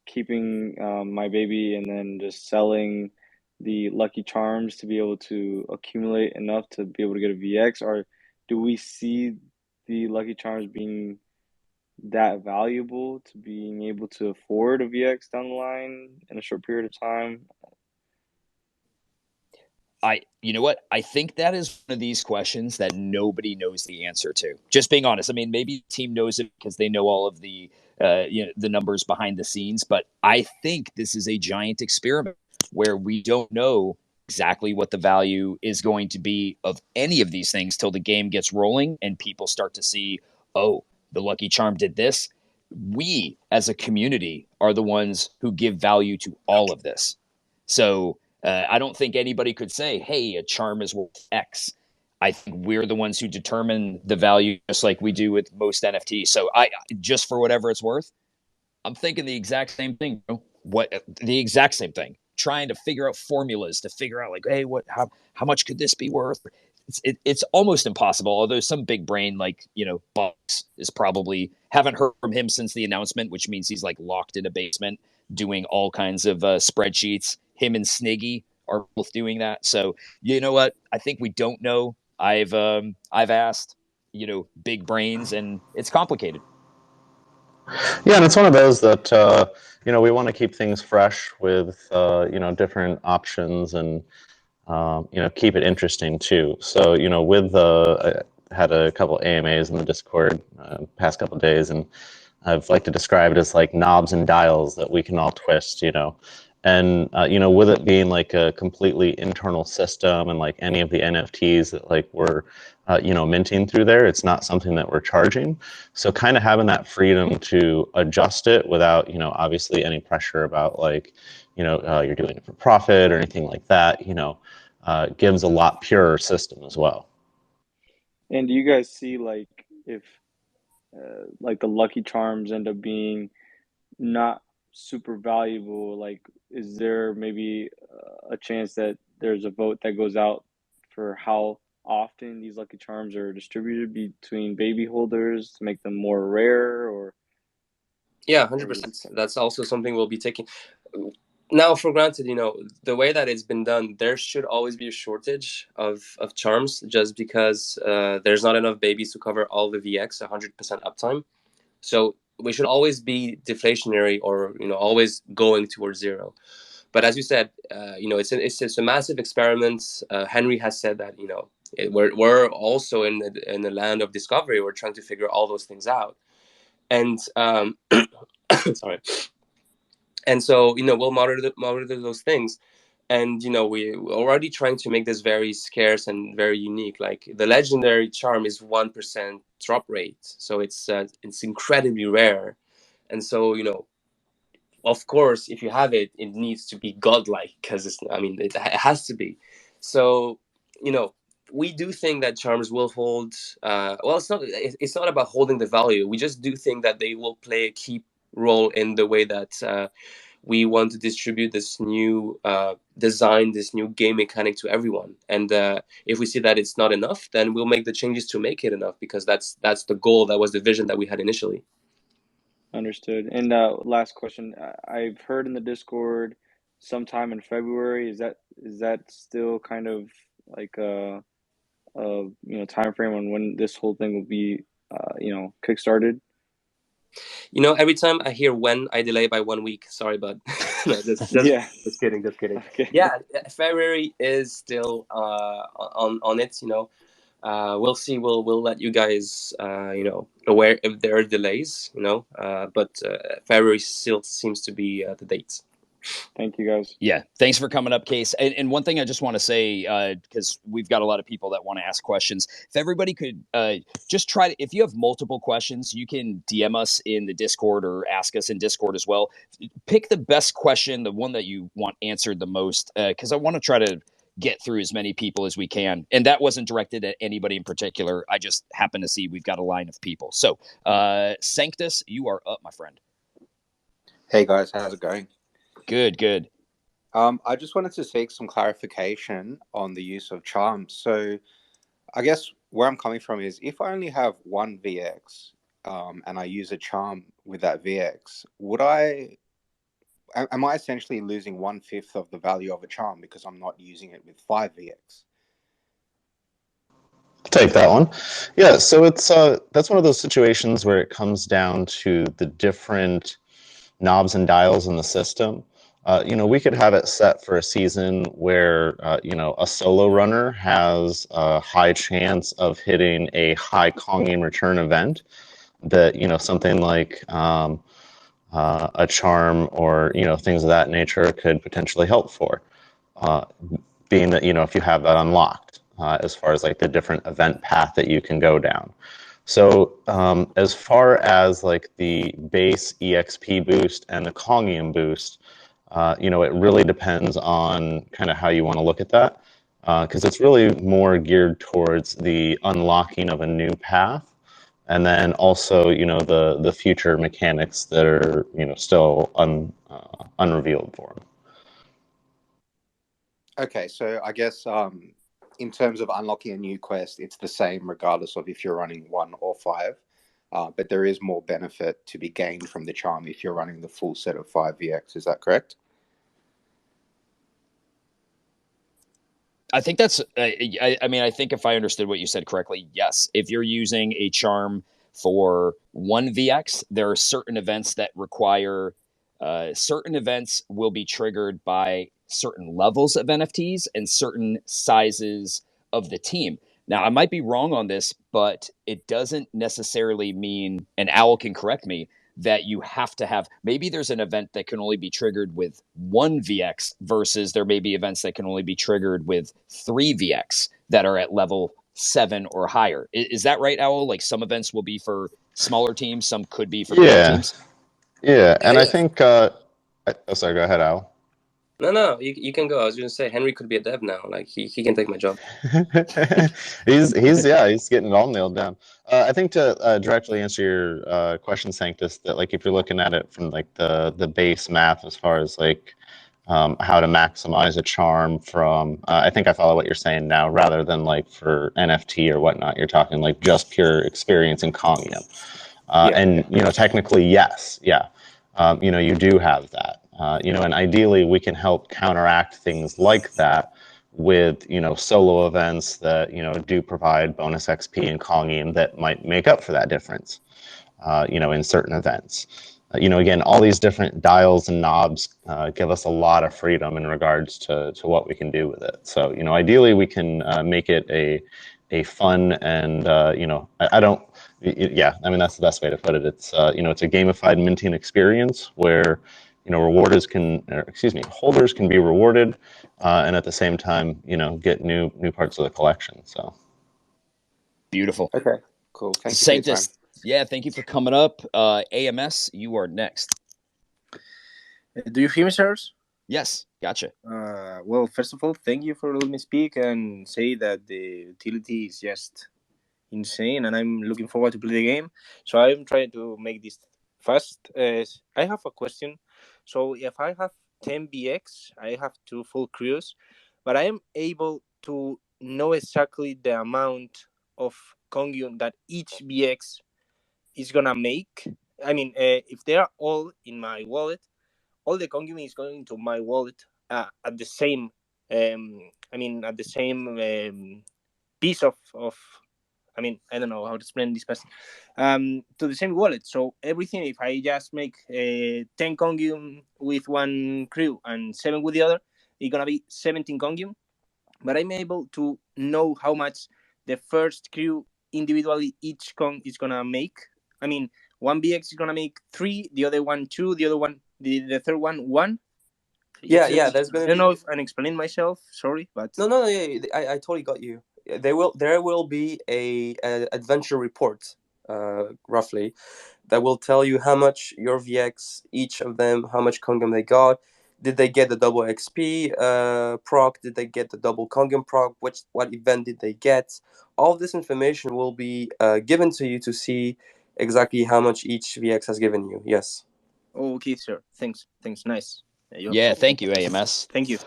keeping my baby and then just selling the Lucky Charms to be able to accumulate enough to be able to get a VX? Or do we see the Lucky Charms being that valuable to being able to afford a VX down the line in a short period of time? You know what? I think that is one of these questions that nobody knows the answer to. Just being honest. I mean, maybe the team knows it because they know all of the the numbers behind the scenes, but I think this is a giant experiment where we don't know exactly what the value is going to be of any of these things till the game gets rolling and people start to see, oh, the Lucky Charm did this. We as a community are the ones who give value to all of this. So I don't think anybody could say, hey, a charm is worth X. I think we're the ones who determine the value, just like we do with most NFTs. So I just for whatever it's worth, I'm thinking the exact same thing. The exact same thing. Trying to figure out formulas to figure out like, hey, how much could this be worth? It's almost impossible. Although some big brain like Box is probably haven't heard from him since the announcement, which means he's like locked in a basement doing all kinds of spreadsheets. Him and Sniggy are both doing that. So you know what? I think we don't know. I've asked, big brains, and it's complicated. Yeah, and it's one of those that we want to keep things fresh with different options and keep it interesting too. So with I had a couple AMAs in the Discord past couple of days, and I've liked to describe it as like knobs and dials that we can all twist, and with it being like a completely internal system and like any of the NFTs that like we're minting through there, it's not something that we're charging. So kind of having that freedom to adjust it without obviously any pressure about like you're doing it for profit or anything like that, gives a lot purer system as well. And do you guys see like if like the Lucky Charms end up being not super valuable, like is there maybe a chance that there's a vote that goes out for how often these Lucky Charms are distributed between baby holders to make them more rare? Or yeah, 100%. That's also something we'll be taking now for granted. The way that it's been done, there should always be a shortage of charms just because there's not enough babies to cover all the VX 100% uptime. So we should always be deflationary or always going towards zero. But as you said, it's a massive experiment. Henry has said that we're also in the land of discovery. We're trying to figure all those things out, and sorry. And so we'll monitor those things, and we're already trying to make this very scarce and very unique. Like the legendary charm is 1% drop rate, so it's incredibly rare, and so of course, if you have it, it needs to be godlike because it has to be. So we do think that charms will hold. Well, it's not about holding the value. We just do think that they will play a key role in the way that we want to distribute this new design, this new game mechanic to everyone. And if we see that it's not enough, then we'll make the changes to make it enough, because that's the goal. That was the vision that we had initially. Understood. And last question. I've heard in the Discord sometime in February. Is that still kind of like a time frame on when this whole thing will be kickstarted? Every time I hear when, I delay by 1 week. Sorry, but no, just kidding. Okay. Yeah, February is still on it. We'll see. We'll let you guys aware if there are delays. But February still seems to be the date. Thank you, guys. Yeah, thanks for coming up, Case. And one thing I just want to say, because we've got a lot of people that want to ask questions, if everybody could just try to, if you have multiple questions, you can DM us in the Discord or ask us in Discord as well. Pick the best question, the one that you want answered the most, because I want to try to get through as many people as we can. And that wasn't directed at anybody in particular. I just happen to see we've got a line of people. So, Sanctus, you are up, my friend. Hey, guys. How's it going? Good. I just wanted to seek some clarification on the use of charms. So I guess where I'm coming from is if I only have one VX and I use a charm with that VX, am I essentially losing 1/5 of the value of a charm because I'm not using it with 5 VX? I'll take that one. Yeah, so it's that's one of those situations where it comes down to the different knobs and dials in the system. We could have it set for a season where, a solo runner has a high chance of hitting a high Kongium return event that, something like a charm or, things of that nature could potentially help for. Being that, if you have that unlocked as far as like the different event path that you can go down. So as far as like the base EXP boost and the Kongium boost, it really depends on kind of how you want to look at that, because it's really more geared towards the unlocking of a new path, and then also the future mechanics that are still unrevealed for them. Okay, so I guess in terms of unlocking a new quest, it's the same regardless of if you're running 1 or 5, but there is more benefit to be gained from the charm if you're running the full set of 5 VX. Is that correct? I think that's, I think if I understood what you said correctly, yes. If you're using a charm for 1 VX, there are certain events that require, certain events will be triggered by certain levels of NFTs and certain sizes of the team. Now, I might be wrong on this, but it doesn't necessarily mean, and Owl can correct me, that you have to have, maybe there's an event that can only be triggered with 1 VX versus there may be events that can only be triggered with 3 VX that are at level 7 or higher. Is that right, Owl? Like some events will be for smaller teams, some could be for bigger teams? Yeah, and I think, sorry, go ahead, Owl. No, you can go. I was going to say Henry could be a dev now. Like he can take my job. he's getting it all nailed down. I think to directly answer your question, Sanctus, that like if you're looking at it from like the base math as far as like how to maximize a charm from, I think I follow what you're saying now, rather than like for NFT or whatnot, you're talking like just pure experience in Kongium. And technically, yes, you do have that. And ideally we can help counteract things like that with, solo events that, do provide bonus XP and Kongium that might make up for that difference, in certain events. Again, all these different dials and knobs give us a lot of freedom in regards to what we can do with it. So, ideally we can make it a fun and, that's the best way to put it. It's, it's a gamified minting experience where, holders can be rewarded, and at the same time, get new parts of the collection. So beautiful. Okay, cool. Thank you Sanctus, for your time. yeah, thank you for coming up. AMS, you are next. Do you hear me, sirs? Yes, gotcha. Well, first of all, thank you for letting me speak and say that the utility is just insane, and I'm looking forward to play the game. So I'm trying to make this fast. I have a question. So if I have 10 BX, I have 2 full crews, but I am able to know exactly the amount of Kongium that each BX is gonna make I mean, if they are all in my wallet, all the Kongium is going to my wallet at the same. At the same piece of. I mean, I don't know how to explain this, but to the same wallet. So everything, if I just make 10 Kongium with one crew and 7 with the other, it's gonna be 17 Kongium. But I'm able to know how much the first crew individually each Kong is gonna make. I mean, one VX is gonna make 3, the other one 2, the other one, the third one 1. Yeah. There's gonna I don't be. know if I'm explaining myself. Sorry, but No. Yeah, I totally got you. There will be a adventure report, roughly, that will tell you how much your VX, each of them, how much Kongium they got. Did they get the double XP proc? Did they get the double Kongium proc? What event did they get? All this information will be given to you to see exactly how much each VX has given you. Yes. Oh, okay, sir. Thanks. Nice. Yeah, thank you, AMS. Thank you.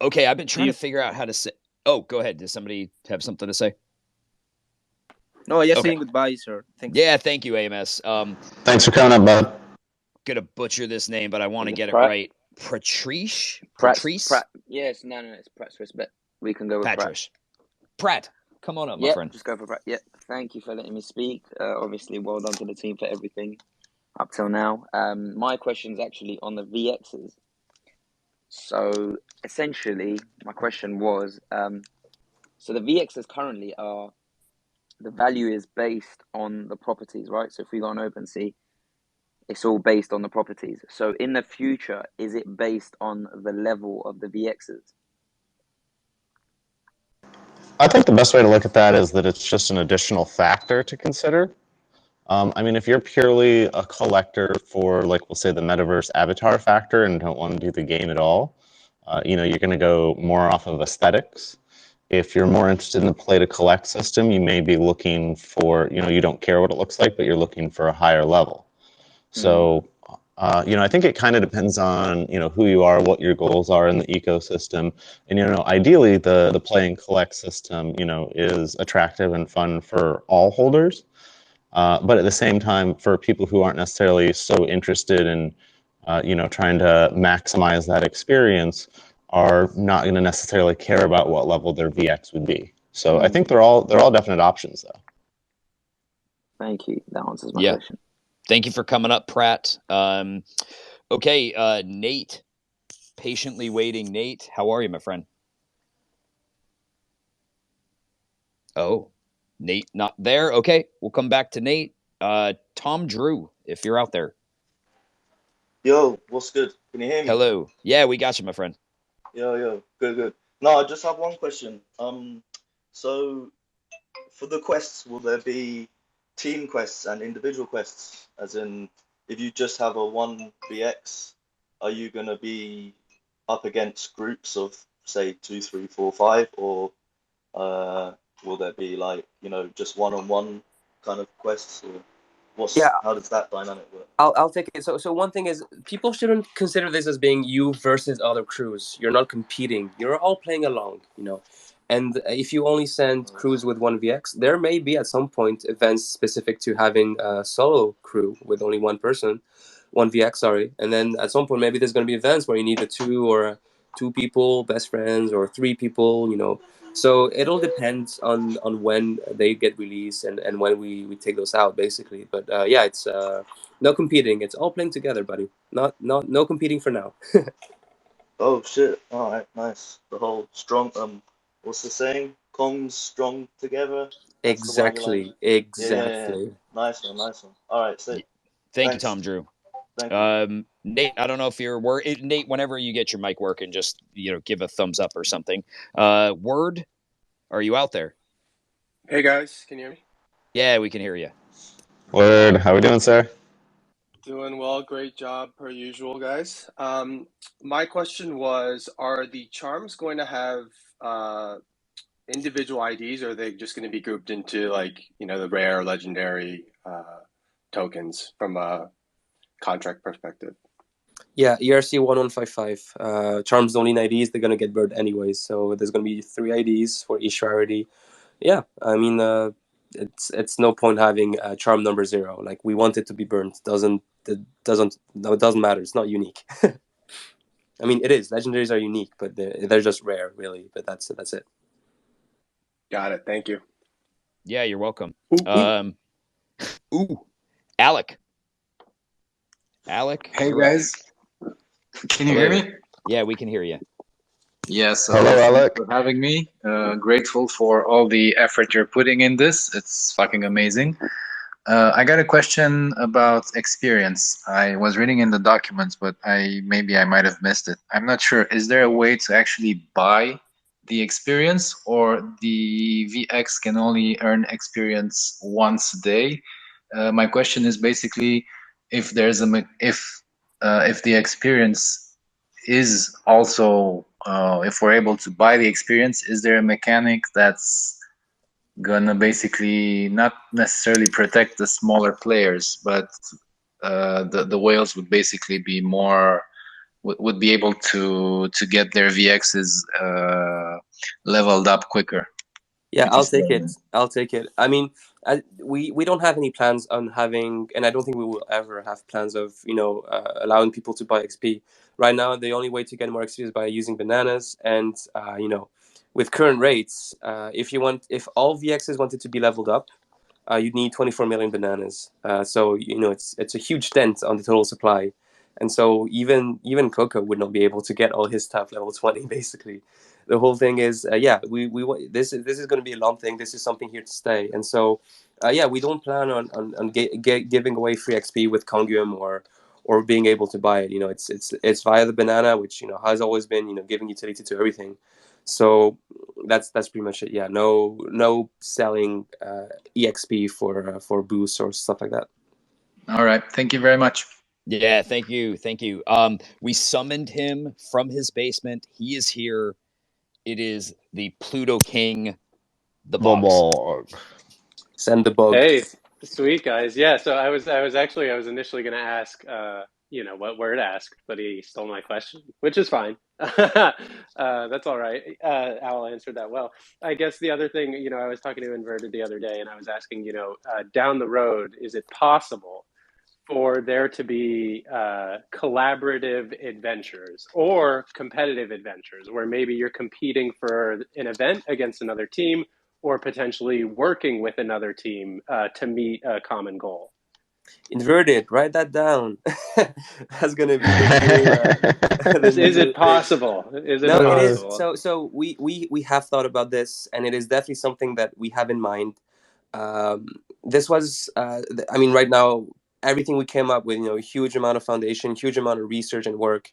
Okay, I've been trying to figure out how to say. Oh, go ahead. Does somebody have something to say? No, just saying goodbye, sir. Thanks. Yeah, thank you, AMS. Thanks for coming up, bud. Gonna butcher this name, but I want to get Pratt? it right. Patrice? Yes, no, it's Patrice, but we can go with Patrice. Pratt, come on up, my Yep, friend. just go for Pratt. Yep, thank you for letting me speak. Obviously, well done to the team for everything up till now. My question is actually on the VXs. So essentially, my question was, so the VXs currently are, the value is based on the properties, right? So if we go on OpenSea, it's all based on the properties. So in the future, is it based on the level of the VXs? I think the best way to look at that is that it's just an additional factor to consider. I mean, if you're purely a collector for, like, we'll say the metaverse avatar factor and don't want to do the game at all, you're going to go more off of aesthetics. If you're more interested in the play to collect system, you may be looking for, you don't care what it looks like, but you're looking for a higher level. So, I think it kind of depends on, who you are, what your goals are in the ecosystem. And, ideally the play and collect system, is attractive and fun for all holders. But at the same time, for people who aren't necessarily so interested in, trying to maximize that experience, are not going to necessarily care about what level their VX would be. So I think they're all definite options, though. Thank you. That answers my question. Thank you for coming up, Pratt. Okay, Nate, patiently waiting. Nate, how are you, my friend? Oh, Nate not there. Okay, we'll come back to Nate. Tom Drew, if you're out there. Yo, what's good? Can you hear me? Hello. Yeah, we got you, my friend. Yo, good. No, I just have one question. So for the quests, will there be team quests and individual quests? As in, if you just have a 1VX, are you gonna be up against groups of, say, 2, 3, 4, 5, or will there be, like, just one-on-one kind of quests, or how does that dynamic work? I'll take it. So one thing is, people shouldn't consider this as being you versus other crews. You're not competing. You're all playing along, And if you only send crews with 1VX, there may be at some point events specific to having a solo crew with only one person, 1VX, sorry. And then at some point, maybe there's going to be events where you need a 2 people, best friends, or 3 people, So it all depends on when they get released and when we take those out, basically. But it's no competing. It's all playing together, buddy. No competing for now. Oh shit! All right, nice. The whole strong. What's the saying? Kongs strong together. That's the one you like? Exactly. Yeah. Nice one. All right, sick. Thank you, Tom Drew. Thank you. Nate, I don't know if you're Nate, whenever you get your mic working, just give a thumbs up or something. Word, are you out there? Hey guys, can you hear me? Yeah, we can hear you. Word, how we doing, sir? Doing well, great job per usual, guys. My question was, are the charms going to have individual IDs, or are they just going to be grouped into, like, the rare, legendary tokens from a contract perspective? Yeah, ERC 1155. Charms don't need IDs, they're going to get burned anyways. So there's going to be 3 IDs for each rarity. Yeah, I mean, it's no point having charm number 0. Like, we want it to be burned. Doesn't it doesn't matter. It's not unique. I mean, it is. Legendaries are unique, but they're just rare, really. But that's it. Got it. Thank you. Yeah, you're welcome. Ooh. Alec. Hey guys, can you hear me? Yeah, we can hear you. Yes. Hello, Alec. For having me. Grateful for all the effort you're putting in this. It's fucking amazing. I got a question about experience. I was reading in the documents, but maybe I might have missed it. I'm not sure. Is there a way to actually buy the experience, or the VX can only earn experience once a day? My question is basically if there's if the experience is also if we're able to buy the experience, is there a mechanic that's gonna basically not necessarily protect the smaller players, but the whales would basically be more would be able to get their VXs leveled up quicker? Yeah, I'll take it. I mean, we don't have any plans on having, and I don't think we will ever have plans of, allowing people to buy XP. Right now, the only way to get more XP is by using bananas, and with current rates, if all VXs wanted to be leveled up, you'd need 24 million bananas. So it's a huge dent on the total supply, and so even Coco would not be able to get all his stuff level 20 basically. The whole thing is, this is going to be a long thing. This is something here to stay, and so, we don't plan on giving away free XP with Kongium or being able to buy it. It's via the banana, which has always been giving utility to everything. So that's pretty much it. Yeah, no selling EXP for boosts or stuff like that. All right, thank you very much. Yeah, thank you. We summoned him from his basement. He is here. It is the Pluto King, the bog. Send the bug. Hey, sweet guys. Yeah, so I was initially going to ask, what word to ask, but he stole my question, which is fine. That's all right. Al answered that well. I guess the other thing, I was talking to Inverted the other day, and I was asking, down the road, is it possible for there to be collaborative adventures or competitive adventures where maybe you're competing for an event against another team, or potentially working with another team to meet a common goal? Inverted, write that down. That's gonna be Is it possible? Is it no, possible? it is. So we have thought about this, and it is definitely something that we have in mind. This was, right now, everything we came up with, a huge amount of foundation, huge amount of research and work.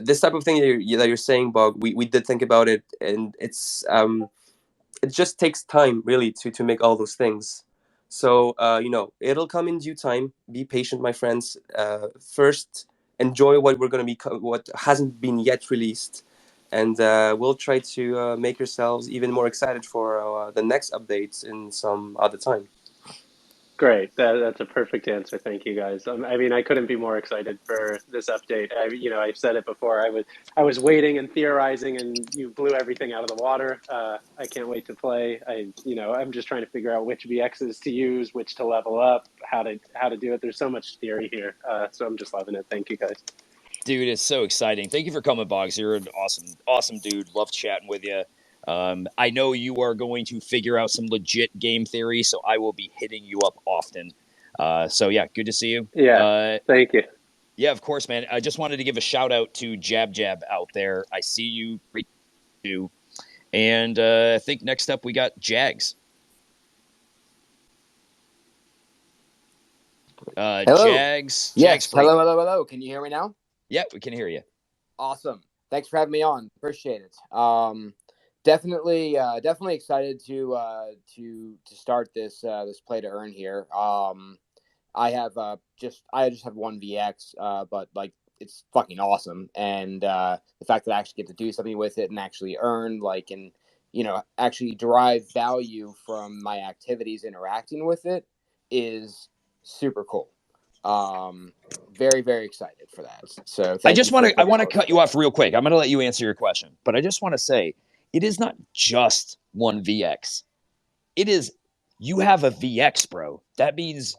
This type of thing that you're saying, Bog, we did think about it, and it's it just takes time really to make all those things. So it'll come in due time. Be patient, my friends. First, enjoy what hasn't been yet released, and we'll try to make yourselves even more excited for the next updates in some other time. Great. That's a perfect answer. Thank you, guys. I couldn't be more excited for this update. I've said it before. I was waiting and theorizing, and you blew everything out of the water. I can't wait to play. I'm just trying to figure out which VXs to use, which to level up, how to do it. There's so much theory here, so I'm just loving it. Thank you, guys. Dude, it's so exciting. Thank you for coming, Boggs. You're an awesome dude. Love chatting with you. I know you are going to figure out some legit game theory, so I will be hitting you up often. So yeah, good to see you. Yeah, thank you. Yeah, of course, man. I just wanted to give a shout out to Jab out there. I see you, great too. And I think next up we got Jags. Hello. Jags. Yes. Hello. Can you hear me now? Yeah, we can hear you. Awesome. Thanks for having me on. Appreciate it. Definitely excited to start this play to earn here. I just have one VX, but like it's fucking awesome, and the fact that I actually get to do something with it and actually earn and actually derive value from my activities interacting with it is super cool. Very, very excited for that. So I want to cut you off real quick. I'm going to let you answer your question, but I just want to say it is not just one VX. It is, you have a VX, bro. That means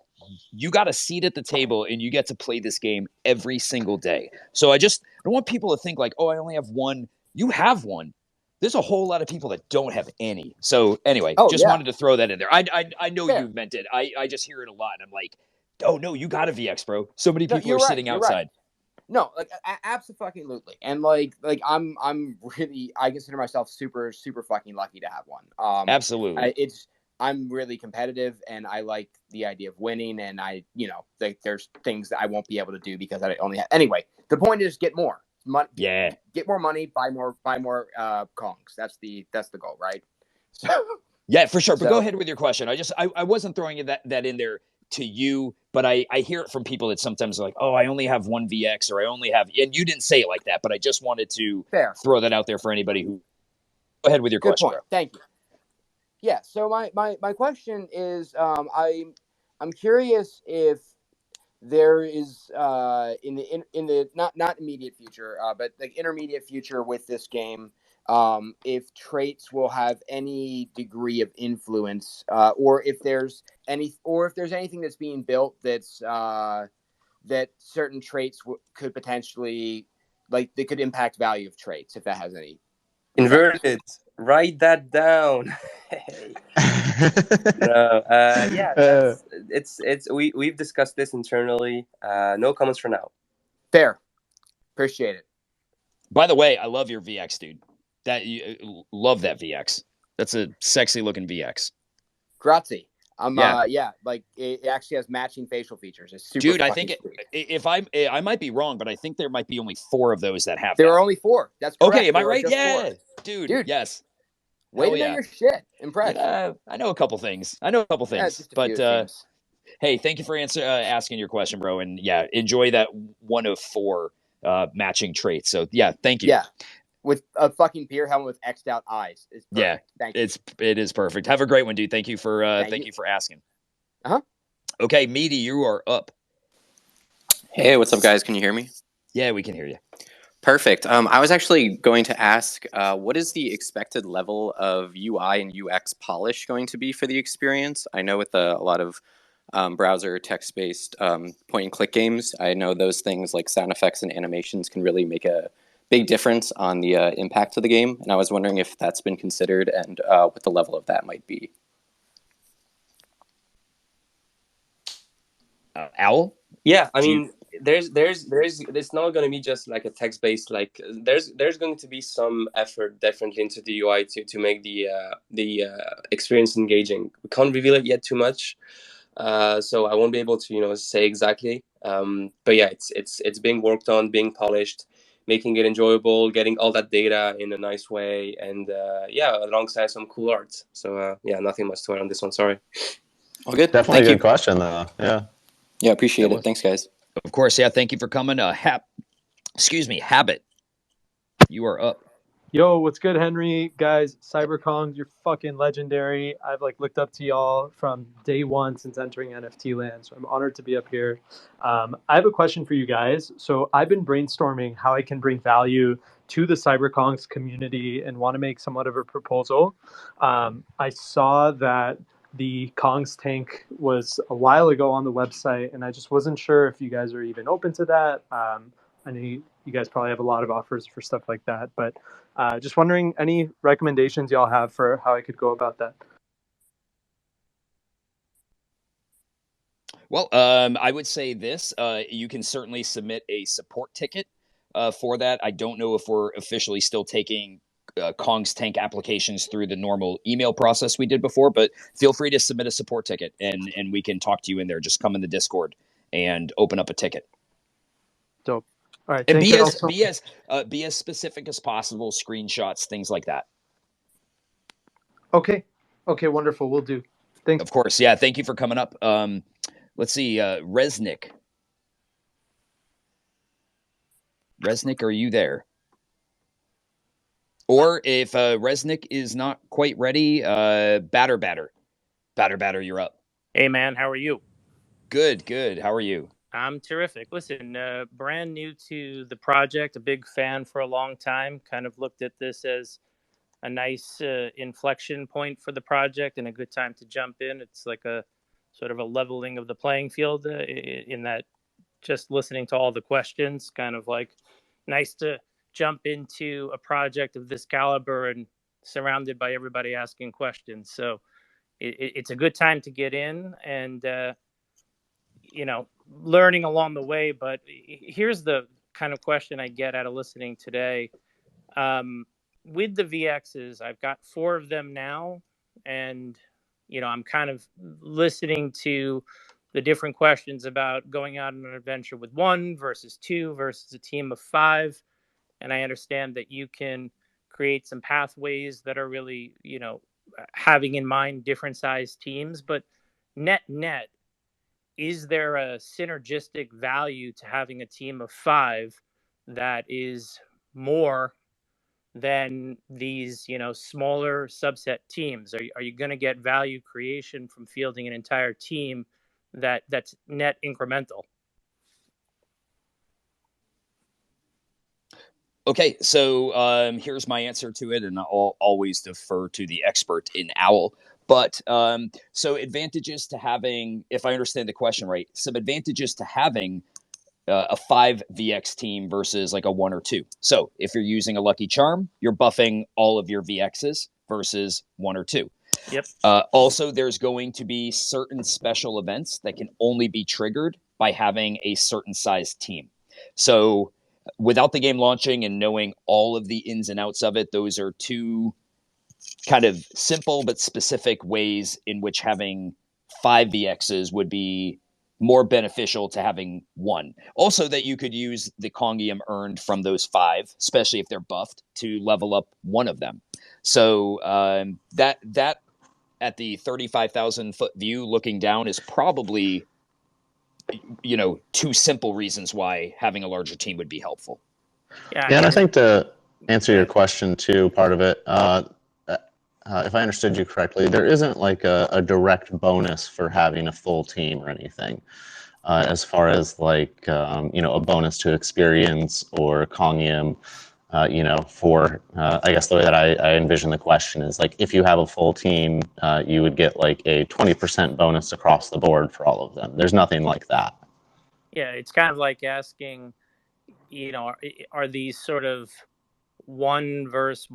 you got a seat at the table and you get to play this game every single day. So I don't want people to think like, oh, I only have one. You have one. There's a whole lot of people that don't have any. So anyway, just wanted to throw that in there. I know you meant it. I just hear it a lot, and I'm like, oh no, you got a VX, bro. So many people are sitting outside. No, like absolutely, and like I'm really, I consider myself super fucking lucky to have one. Absolutely, I'm really competitive, and I like the idea of winning, and there's things that I won't be able to do because I only have. Anyway, the point is get more money. Yeah, get more money, buy more Kongs. That's the goal, right? So yeah, for sure. But go ahead with your question. I wasn't throwing that in there to you, but I hear it from people that sometimes are like, oh, I only have one VX, or I only have, and you didn't say it like that, but I just wanted to throw that out there for anybody who. Go ahead with your question. Good point. Thank you. Yeah. So my question is, I'm curious if there is in the not immediate future, but like intermediate future with this game, if traits will have any degree of influence, or if there's anything that's being built that's that certain traits could potentially, like, they could impact value of traits, if that has any. Inverted. Write that down. No, yeah, we've discussed this internally. No comments for now. Fair. Appreciate it. By the way, I love your VX, dude. Love that VX. That's a sexy looking VX. Grazie. Like it actually has matching facial features. It's super. Dude, I think I might be wrong, but I think there might be only 4 of those that have. There are only 4. That's correct. Okay. Am I right? Yeah, 4. Dude. Yes. Way to know your shit. Impressed. I know a couple things. But hey, thank you for asking your question, bro. And yeah, enjoy that 1 of 4 matching traits. So yeah, thank you. Yeah. With a fucking beer helmet with X'd out eyes. Yeah, thank you. It is perfect. Have a great one, dude. Thank you for thank you for asking. Okay, Meaty, you are up. Hey, what's up, guys? Can you hear me? Yeah, we can hear you. Perfect. I was actually going to ask, what is the expected level of UI and UX polish going to be for the experience? I know with a lot of browser text-based point-and-click games, I know those things like sound effects and animations can really make a big difference on the impact of the game. And I was wondering if that's been considered and what the level of that might be. Owl? Yeah, I mean, there's it's not going to be just like a text-based, like there's going to be some effort definitely into the UI to make the experience engaging. We can't reveal it yet too much, so I won't be able to say exactly. But yeah, it's being worked on, being polished, making it enjoyable, getting all that data in a nice way, and alongside some cool art. So yeah, nothing much to add on this one. Sorry. All good. Definitely a good question, though. Yeah. Yeah, appreciate it. Thanks, guys. Of course, yeah. Thank you for coming. Habit. You are up. Yo, what's good, Henry? Guys, CyberKongz, you're fucking legendary. I've looked up to y'all from day one since entering NFT land, so I'm honored to be up here. I have a question for you guys. So I've been brainstorming how I can bring value to the CyberKongz community and want to make somewhat of a proposal. I saw that the Kongztank was a while ago on the website, and I just wasn't sure if you guys are even open to that. I know you guys probably have a lot of offers for stuff like that, but just wondering any recommendations y'all have for how I could go about that. Well, I would say this. You can certainly submit a support ticket for that. I don't know if we're officially still taking Kongztank applications through the normal email process we did before, but feel free to submit a support ticket and we can talk to you in there. Just come in the Discord and open up a ticket. Dope. All right. And be as specific as possible, screenshots, things like that. Okay, wonderful. We'll do. Thanks. Of course. Yeah. Thank you for coming up. Let's see. Resnick, are you there? Or if Resnick is not quite ready, Batter, you're up. Hey, man, how are you? Good. How are you? I'm terrific. Listen, brand new to the project, a big fan for a long time. Kind of looked at this as a nice inflection point for the project and a good time to jump in. It's like a sort of a leveling of the playing field in that just listening to all the questions, kind of like nice to jump into a project of this caliber and surrounded by everybody asking questions. So it's a good time to get in and, learning along the way. But here's the kind of question I get out of listening today. With the VXs, I've got 4 of them now, and I'm kind of listening to the different questions about going out on an adventure with 1 versus 2 versus a team of 5. And I understand that you can create some pathways that are really, having in mind different size teams. But net, is there a synergistic value to having a team of 5 that is more than these, smaller subset teams? Are you going to get value creation from fielding an entire team that's net incremental? Okay, so here's my answer to it, and I'll always defer to the expert in OWL. But so advantages to having, if I understand the question right, some advantages to having a 5 VX team versus like a 1 or 2. So if you're using a Lucky Charm, you're buffing all of your VXs versus 1 or 2. Yep. Also, there's going to be certain special events that can only be triggered by having a certain size team. So without the game launching and knowing all of the ins and outs of it, those are 2 kind of simple but specific ways in which having 5 VXs would be more beneficial to having 1. Also, that you could use the Kongium earned from those 5, especially if they're buffed, to level up 1 of them. So that at the 35,000 foot view looking down is probably 2 simple reasons why having a larger team would be helpful. Yeah, and I think to answer your question too, part of it, if I understood you correctly, there isn't like a direct bonus for having a full team or anything, as far as like a bonus to experience or Kongium. For I guess the way that I envision the question is like if you have a full team, you would get like a 20% bonus across the board for all of them. There's nothing like that. Yeah, it's kind of like asking, are these sort of 1 versus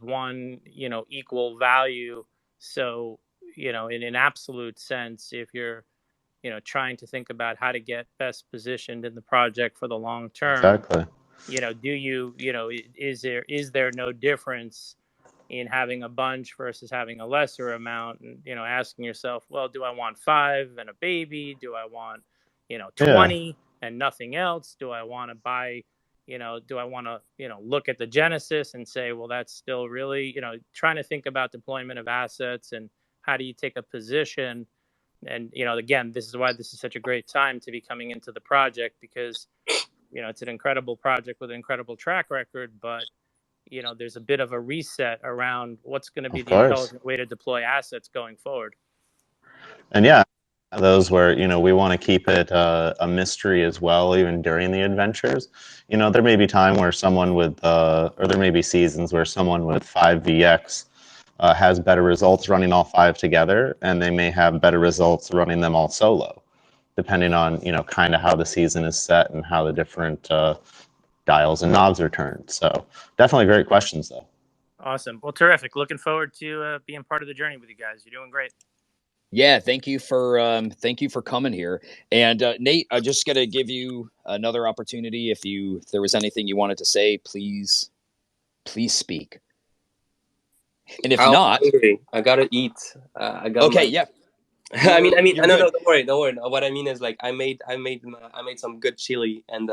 1 equal value? So, in an absolute sense, if you're, trying to think about how to get best positioned in the project for the long term. Exactly. Do you, is there no difference in having a bunch versus having a lesser amount? And, asking yourself, well, do I want 5 and a baby? Do I want, 20 and nothing else? Do I want to buy, do I want to, look at the Genesis and say, well, that's still really, trying to think about deployment of assets and how do you take a position? And, again, this is why this is such a great time to be coming into the project, because it's an incredible project with an incredible track record, but, there's a bit of a reset around what's going to be the intelligent way to deploy assets going forward. And yeah, those where, we want to keep it a mystery as well, even during the adventures. There may be time where someone with, or there may be seasons where someone with 5 VX has better results running all 5 together, and they may have better results running them all solo, depending on, kind of how the season is set and how the different dials and knobs are turned. So definitely great questions, though. Awesome. Well, terrific. Looking forward to being part of the journey with you guys. You're doing great. Yeah, thank you for coming here. And Nate, I just got to give you another opportunity. If there was anything you wanted to say, please speak. And if not, hungry. I gotta eat. I got okay. Yeah. I mean, You're no, good. don't worry. What I mean is like I made some good chili, and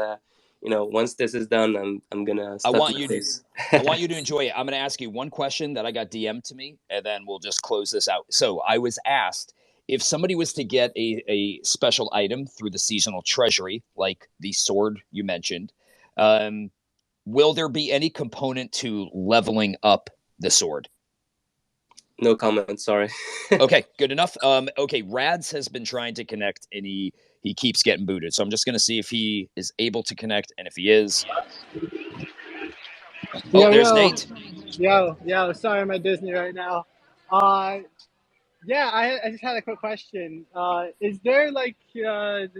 once this is done, I'm gonna. I want you to enjoy it. I'm gonna ask you one question that I got DM'd to me, and then we'll just close this out. So I was asked if somebody was to get a special item through the seasonal treasury, like the sword you mentioned, will there be any component to leveling up the sword? No comment. Sorry. Okay, good enough. Okay, Rads has been trying to connect, and he keeps getting booted. So I'm just going to see if he is able to connect, and if he is, there's Nate. Yo, sorry, I'm at Disney right now. Yeah, I just had a quick question. Is there like an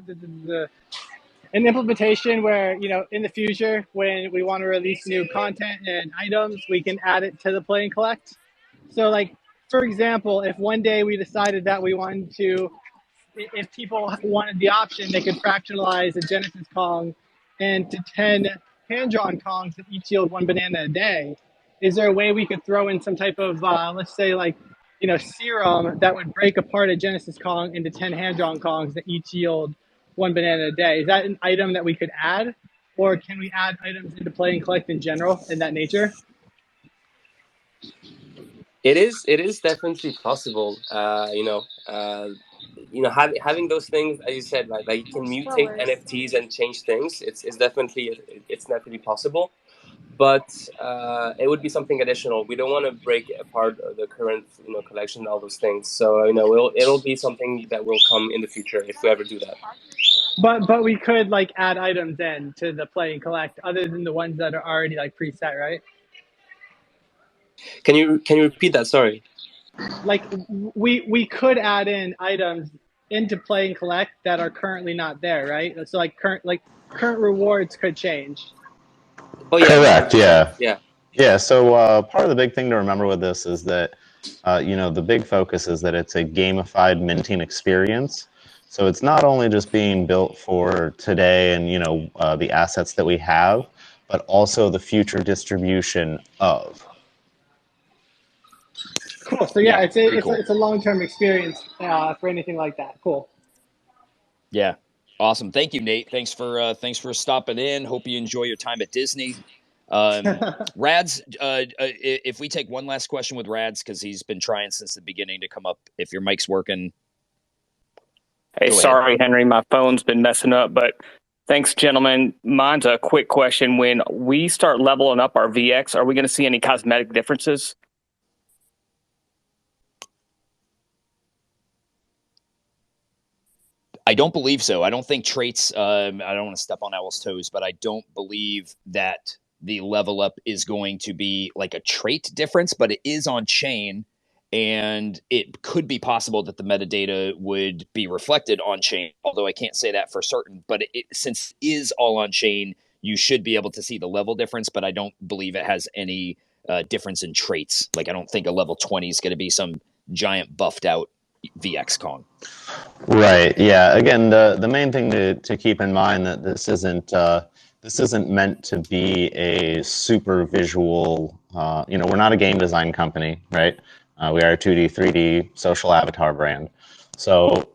implementation where, in the future, when we want to release new content and items, we can add it to the Play and Collect? So, like, for example, if one day we decided that we wanted to, if people wanted the option, they could fractionalize a Genesis Kong into 10 hand-drawn Kongs that each yield 1 banana a day. Is there a way we could throw in some type of, let's say, like, serum that would break apart a Genesis Kong into 10 hand-drawn Kongs that each yield 1 banana a day? Is that an item that we could add? Or can we add items into Play and Collect in general in that nature? It is definitely possible. Having those things, as you said, like you can mutate NFTs and change things. It's definitely possible, but it would be something additional. We don't want to break apart the current collection, all those things. So it'll be something that will come in the future if we ever do that. But we could like add items then to the Play and Collect other than the ones that are already like preset, right? Can you repeat that? Sorry. Like we could add in items into Play and Collect that are currently not there, right? So like current rewards could change. Oh yeah. Correct. Yeah. Yeah. So part of the big thing to remember with this is that the big focus is that it's a gamified minting experience. So it's not only just being built for today and the assets that we have, but also the future distribution of. Cool. So yeah, it's a long-term experience for anything like that. Cool. Yeah. Awesome. Thank you, Nate. Thanks for stopping in. Hope you enjoy your time at Disney. Rads, if we take one last question with Rads, because he's been trying since the beginning to come up. If your mic's working. Hey, sorry, Henry, my phone's been messing up, but thanks, gentlemen. Mine's a quick question. When we start leveling up our VX, are we going to see any cosmetic differences? I don't believe so. I don't think traits, I don't want to step on Owl's toes, but I don't believe that the level up is going to be like a trait difference, but it is on chain. And it could be possible that the metadata would be reflected on chain, although I can't say that for certain. But since it is all on chain, you should be able to see the level difference, but I don't believe it has any difference in traits. Like I don't think a level 20 is going to be some giant buffed out VX Kong. Right. Yeah. Again, the main thing to keep in mind that this isn't meant to be a super visual. We're not a game design company, right? We are a 2D, 3D social avatar brand. So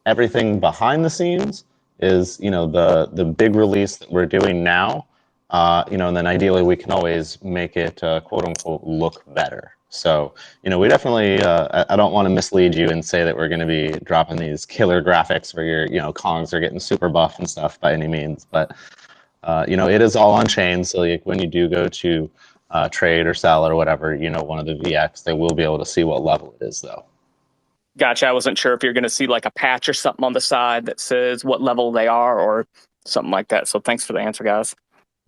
everything behind the scenes is the big release that we're doing now. And then ideally we can always make it quote unquote look better. So, we definitely, I don't want to mislead you and say that we're going to be dropping these killer graphics where your, Kongs are getting super buff and stuff by any means. But, it is all on chain. So like when you do go to trade or sell or whatever, one of the VX, they will be able to see what level it is though. Gotcha. I wasn't sure if you're going to see like a patch or something on the side that says what level they are or something like that. So thanks for the answer, guys.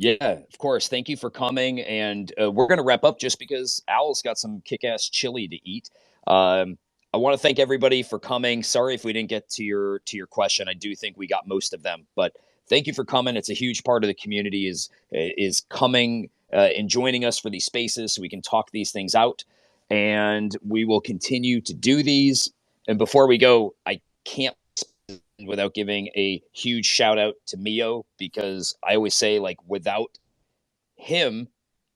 Yeah, of course. Thank you for coming. And we're going to wrap up just because Owl's got some kick-ass chili to eat. I want to thank everybody for coming. Sorry if we didn't get to your question. I do think we got most of them, but thank you for coming. It's a huge part of the community is coming and joining us for these spaces so we can talk these things out. And we will continue to do these. And before we go, I can't without giving a huge shout out to Mio, because I always say, like, without him,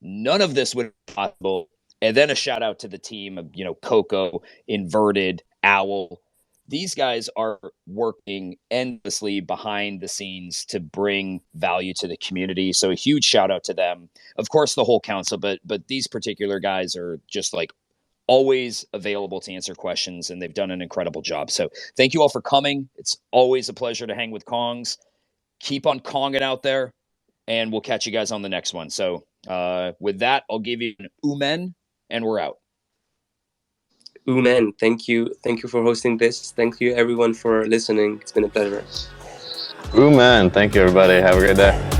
none of this would be possible. And then a shout out to the team of, Coco, Inverted, Owl. These guys are working endlessly behind the scenes to bring value to the community. So a huge shout out to them. Of course, the whole council, but these particular guys are just like always available to answer questions, and they've done an incredible job. So thank you all for coming. It's always a pleasure to hang with Kongs. Keep on Konging out there, and we'll catch you guys on the next one. So with that, I'll give you an Umen, and we're out. Umen, thank you for hosting this. Thank you everyone for listening. It's been a pleasure. Umen, thank you everybody. Have a great day.